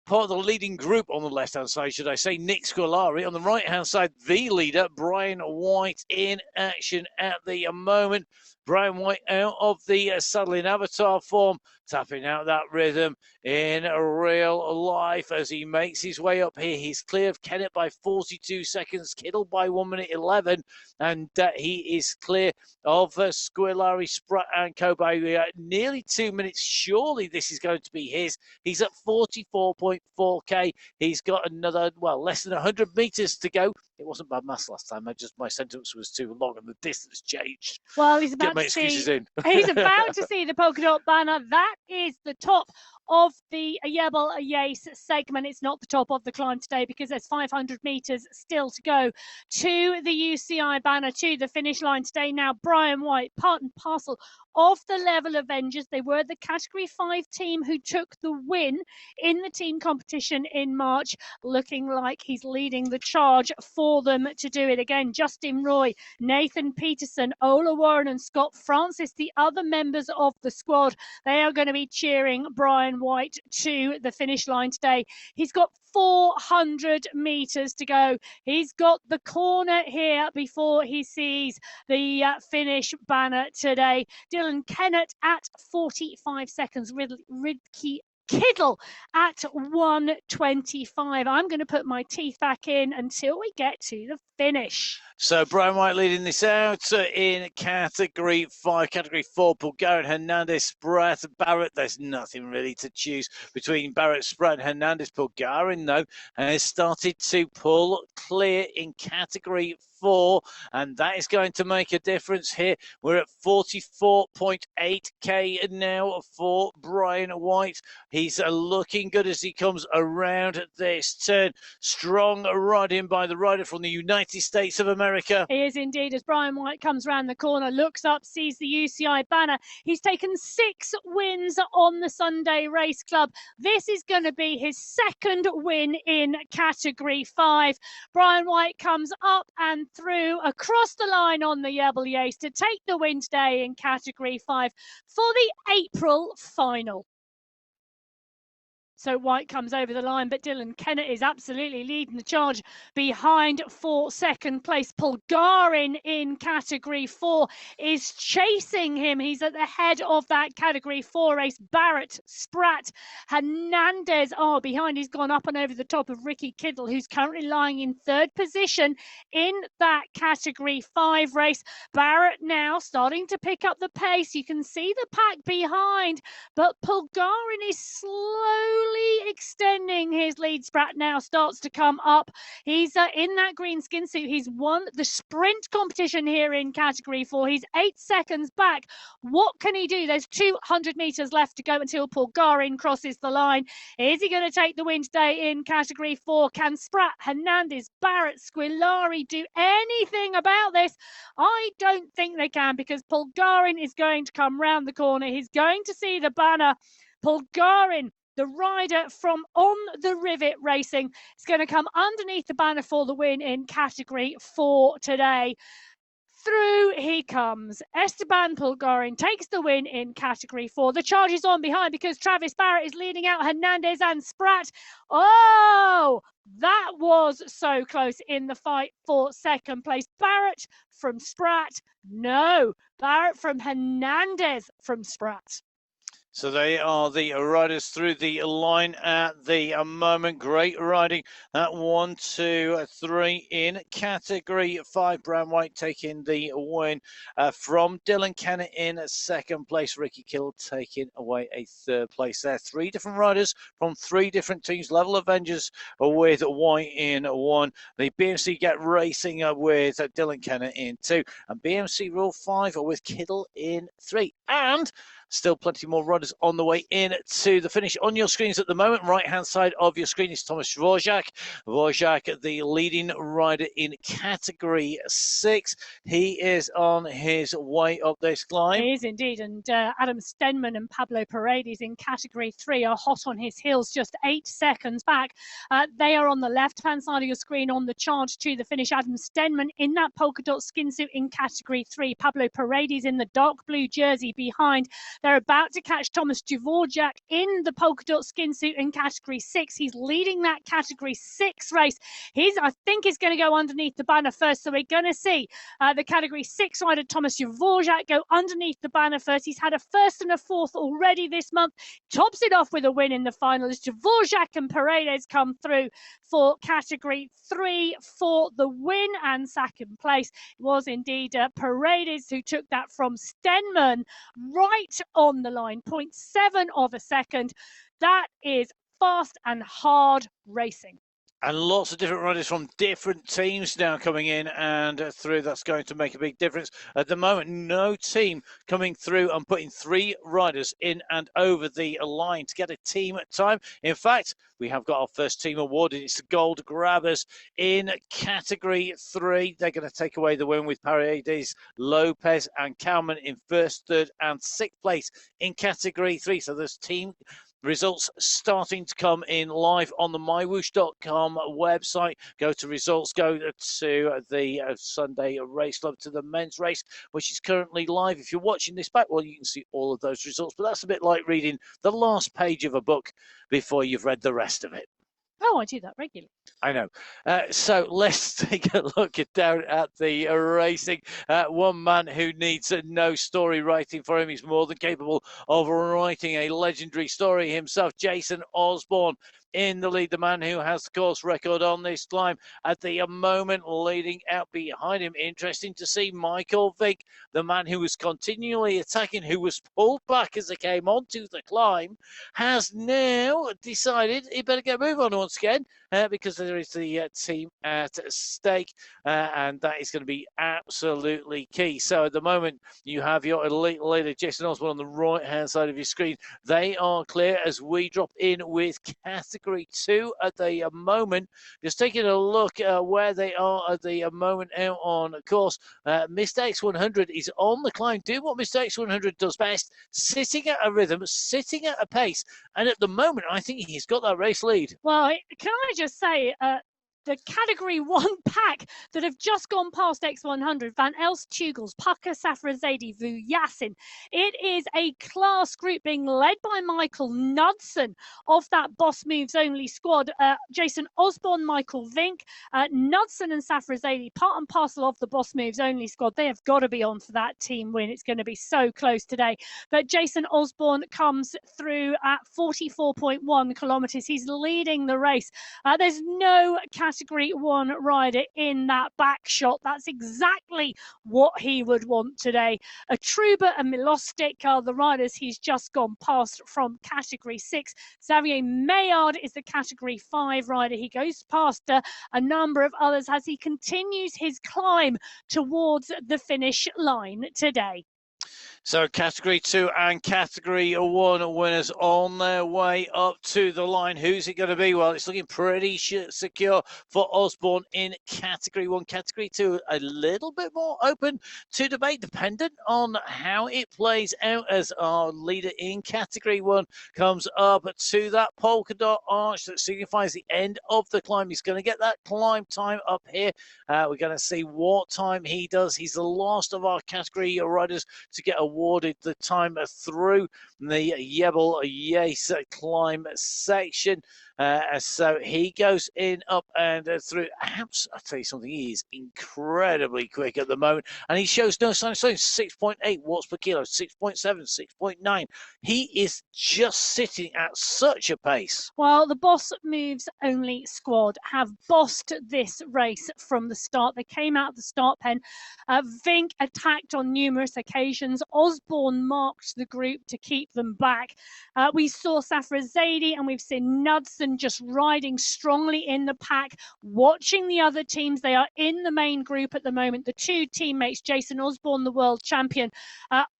part of the leading group on the left-hand side, should I say, Nick Squillari. On the right-hand side, the leader, Brian White, in action at the moment. Brian White out of the saddling avatar form, tapping out that rhythm in real life as he makes his way up here. He's clear of Kennett by 42 seconds, Kittle by 1 minute 11, and he is clear of Squillari, Spratt and Co by nearly 2 minutes. Surely this is going to be his. He's at 44.4k. He's got another, well, less than 100 meters to go. It wasn't bad maths last time. My sentence was too long and the distance changed. Well, he's about to see. He's about to see the polka dot banner. That is the top of the Jebel Yace segment. It's not the top of the climb today because there's 500 meters still to go to the UCI banner, to the finish line today. Now, Brian White, part and parcel of the Level Avengers. They were the Category 5 team who took the win in the team competition in March, looking like he's leading the charge for them to do it again. Justin Roy, Nathan Peterson, Ola Warren and Scott Francis, the other members of the squad, they are going to be cheering Brian White to the finish line today. He's got 400 meters to go. He's got the corner here before he sees the finish banner today. Dylan Kennett at 45 seconds. Ricky Kittle at 1:25. I'm going to put my teeth back in until we get to the finish. So Brian White leading this out in Category 5. Category 4, Bulgarian, Hernandez, Spratt, Barrett. There's nothing really to choose between Barrett, Spratt and Hernandez. Bulgarian, though, has started to pull clear in Category 4, and that is going to make a difference here. We're at 44.8k now for Brian White. He's looking good as he comes around this turn. Strong riding by the rider from the United States of America. He is indeed, as Brian White comes around the corner, looks up, sees the UCI banner. He's taken 6 wins on the Sunday Race Club. This is going to be his 2nd win in Category 5. Brian White comes up and through across the line on the Jebel Yace to take the win today in Category 5 for the April final. So White comes over the line, but Dylan Kennett is absolutely leading the charge behind for 2nd place. Bulgarin in Category 4 is chasing him. He's at the head of that Category 4 race. Barrett, Spratt, Hernandez are behind. He's gone up and over the top of Ricky Kittle, who's currently lying in 3rd position in that Category 5 race. Barrett now starting to pick up the pace. You can see the pack behind, but Bulgarin is slowly slowly extending his lead. Sprat now starts to come up. He's in that green skin suit. He's won the sprint competition here in Category 4. He's 8 seconds back. What can he do? There's 200 meters left to go until Bulgarin crosses the line. Is he going to take the win today in Category 4? Can Sprat, Hernandez, Barrett, Squilari do anything about this? I don't think they can, because Bulgarin is going to come round the corner. He's going to see the banner. Bulgarin, the rider from On the Rivet Racing, is going to come underneath the banner for the win in Category 4 today. Through he comes. Esteban Bulgarin takes the win in Category 4. The charge is on behind because Travis Barrett is leading out Hernandez and Sprat. Oh, that was so close in the fight for second place. Barrett from Sprat. No, Barrett from Hernandez from Sprat. So they are the riders through the line at the moment. Great riding. That 1, 2, 3 in Category 5. Brown White taking the win from Dylan Kennett in second place. Ricky Kill taking away a third place there. 3 different riders from 3 different teams. Level Avengers with White in 1. The BMC Get Racing with Dylan Kennett in 2. And BMC Rule 5 with Kiddle in 3. And still plenty more riders on the way in to the finish. On your screens at the moment, right-hand side of your screen is Thomas Dvorak. Dvorak, the leading rider in Category 6. He is on his way up this climb. He is indeed, and Adam Stenman and Pablo Paredes in Category 3 are hot on his heels, just 8 seconds back. They are on the left-hand side of your screen on the charge to the finish. Adam Stenman in that polka dot skin suit in Category 3. Pablo Paredes in the dark blue jersey behind. They're about to catch Thomas Dvorak in the polka dot skin suit in Category 6. He's leading that Category 6 race. I think he's going to go underneath the banner first. So we're going to see the Category 6 rider Thomas Dvorak go underneath the banner first. He's had a first and a fourth already this month. Tops it off with a win in the final as Dvorak and Paredes come through for Category 3 for the win, and second place was indeed Paredes, who took that from Stenman right on the line, 0.7 of a second. That is fast and hard racing. And lots of different riders from different teams now coming in and through. That's going to make a big difference. At the moment, no team coming through and putting 3 riders in and over the line to get a team time. In fact, we have got our first team awarded. It's the Gold Grabbers in Category 3. They're going to take away the win with Paredes, Lopez and Kalman in first, third and sixth place in Category 3. So there's team results starting to come in live on the mywoosh.com website. Go to results, go to the Sunday Race Club, to the men's race, which is currently live. If you're watching this back, well, you can see all of those results, but that's a bit like reading the last page of a book before you've read the rest of it. Oh, I do that regularly. I know. So let's take a look down at the racing. One man who needs no story writing for him. He's more than capable of writing a legendary story himself. Jason Osborne in the lead, the man who has the course record on this climb at the moment, leading out behind him. Interesting to see Michael Vick, the man who was continually attacking, who was pulled back as they came onto the climb, has now decided he better get a move on once again because there is the team at stake, and that is going to be absolutely key. So at the moment, you have your elite leader, Jason Osborne, on the right-hand side of your screen. They are clear as we drop in with Category 2 at the moment. Just taking a look where they are at the moment out on course. Mr. X100 is on the climb, doing what Mr. X100 does best, sitting at a rhythm, sitting at a pace, and at the moment, I think he's got that race lead. Well, can I just say, the Category 1 pack that have just gone past X100, Van Els, Tugels, Pucker, Safrazadi, Vu Yassin. It is a class group being led by Michael Knudsen of that Boss Moves Only squad. Jason Osborne, Michael Vink, Knudsen and Safrazadi, part and parcel of the Boss Moves Only squad. They have got to be on for that team win. It's going to be so close today. But Jason Osborne comes through at 44.1 kilometres. He's leading the race. There's no Category Category 1 rider in that back shot. That's exactly what he would want today. Atruba and Milostic are the riders he's just gone past from Category 6. Xavier Maillard is the Category 5 rider. He goes past a number of others as he continues his climb towards the finish line today. So Category 2 and Category 1 winners on their way up to the line. Who's it going to be? Well, it's looking pretty secure for Osborne in Category 1. Category 2, a little bit more open to debate, dependent on how it plays out, as our leader in Category 1 comes up to that polka dot arch that signifies the end of the climb. He's going to get that climb time up here. We're going to see what time he does. He's the last of our category riders to get awarded the time through the Jebel climb section. So he goes in, up and through. I'll tell you something, he is incredibly quick at the moment, and he shows no sign of slowing. 6.8 watts per kilo, 6.7, 6.9. He is just sitting at such a pace. Well, the Boss Moves Only squad have bossed this race from the start. They came out of the start pen. Vink attacked on numerous occasions. Osborne marked the group to keep them back. We saw Safra Zaidi and we've seen Knudsen just riding strongly in the pack, watching the other teams. They are in the main group at the moment. The two teammates, Jason Osborne, the world champion,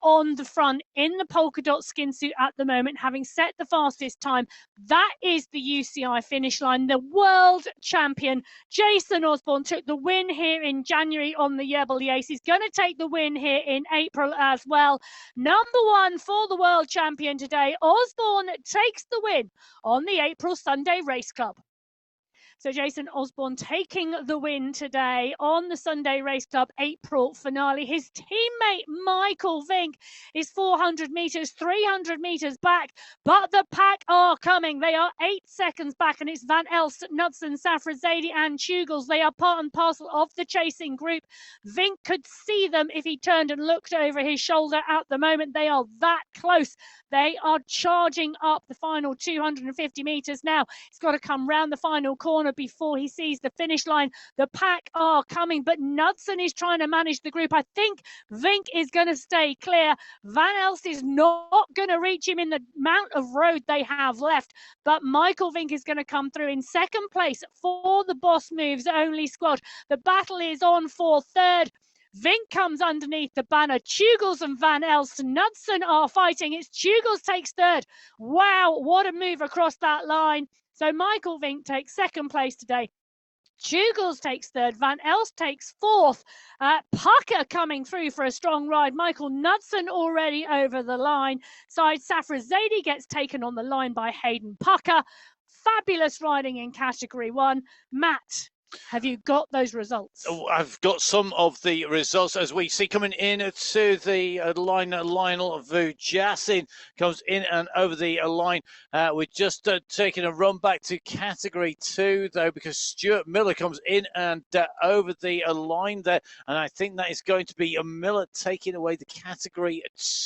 on the front in the polka dot skin suit at the moment, having set the fastest time. That is the UCI finish line. The world champion, Jason Osborne, took the win here in January on the Jebel. He's going to take the win here in April as well. Number one for the world champion today. Osborne takes the win on the April Sunday Race Club. So Jason Osborne taking the win today on the Sunday Race Club April finale. His teammate Michael Vink is 400 metres, 300 metres back, but the pack are coming. They are 8 seconds back, and it's Van Elst, Knudsen, Safra Zaidi and Tugels. They are part and parcel of the chasing group. Vink could see them if he turned and looked over his shoulder at the moment. They are that close. They are charging up the final 250 metres now. It's got to come round the final corner before he sees the finish line. The pack are coming, but Knudsen is trying to manage the group. I think Vink is going to stay clear. Van Elst is not going to reach him in the amount of road they have left, but Michael Vink is going to come through in second place for the Boss Moves Only squad. The battle is on for third. Vink comes underneath the banner. Tugels and Van Elst, Knudsen are fighting. It's Tugels takes third. Wow, what a move across that line. So Michael Vink takes second place today. Tugels takes third. Van Elst takes fourth. Pucker coming through for a strong ride. Michael Knudsen already over the line. Side Safra Zaidi gets taken on the line by Hayden Pucker. Fabulous riding in Category 1. Matt, have you got those results? I've got some of the results as we see coming in to the line. Lionel Vujasin comes in and over the line. We're just taking a run back to Category 2 though, because Stuart Miller comes in and over the line there, and I think that is going to be Miller taking away the Category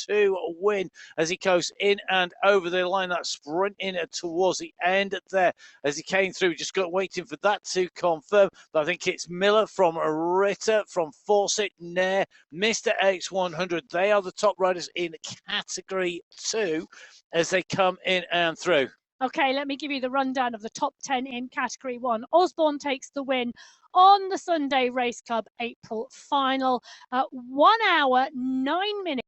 2 win as he goes in and over the line. That sprint in towards the end there as he came through. Just got waiting for that to confirm. But I think it's Miller from Ritter, from Fawcett, Nair, Mr. X100. They are the top riders in Category 2 as they come in and through. Okay, let me give you the rundown of the top 10 in Category 1. Osborne takes the win on the Sunday Race Club April final. 1 hour, 9 minutes.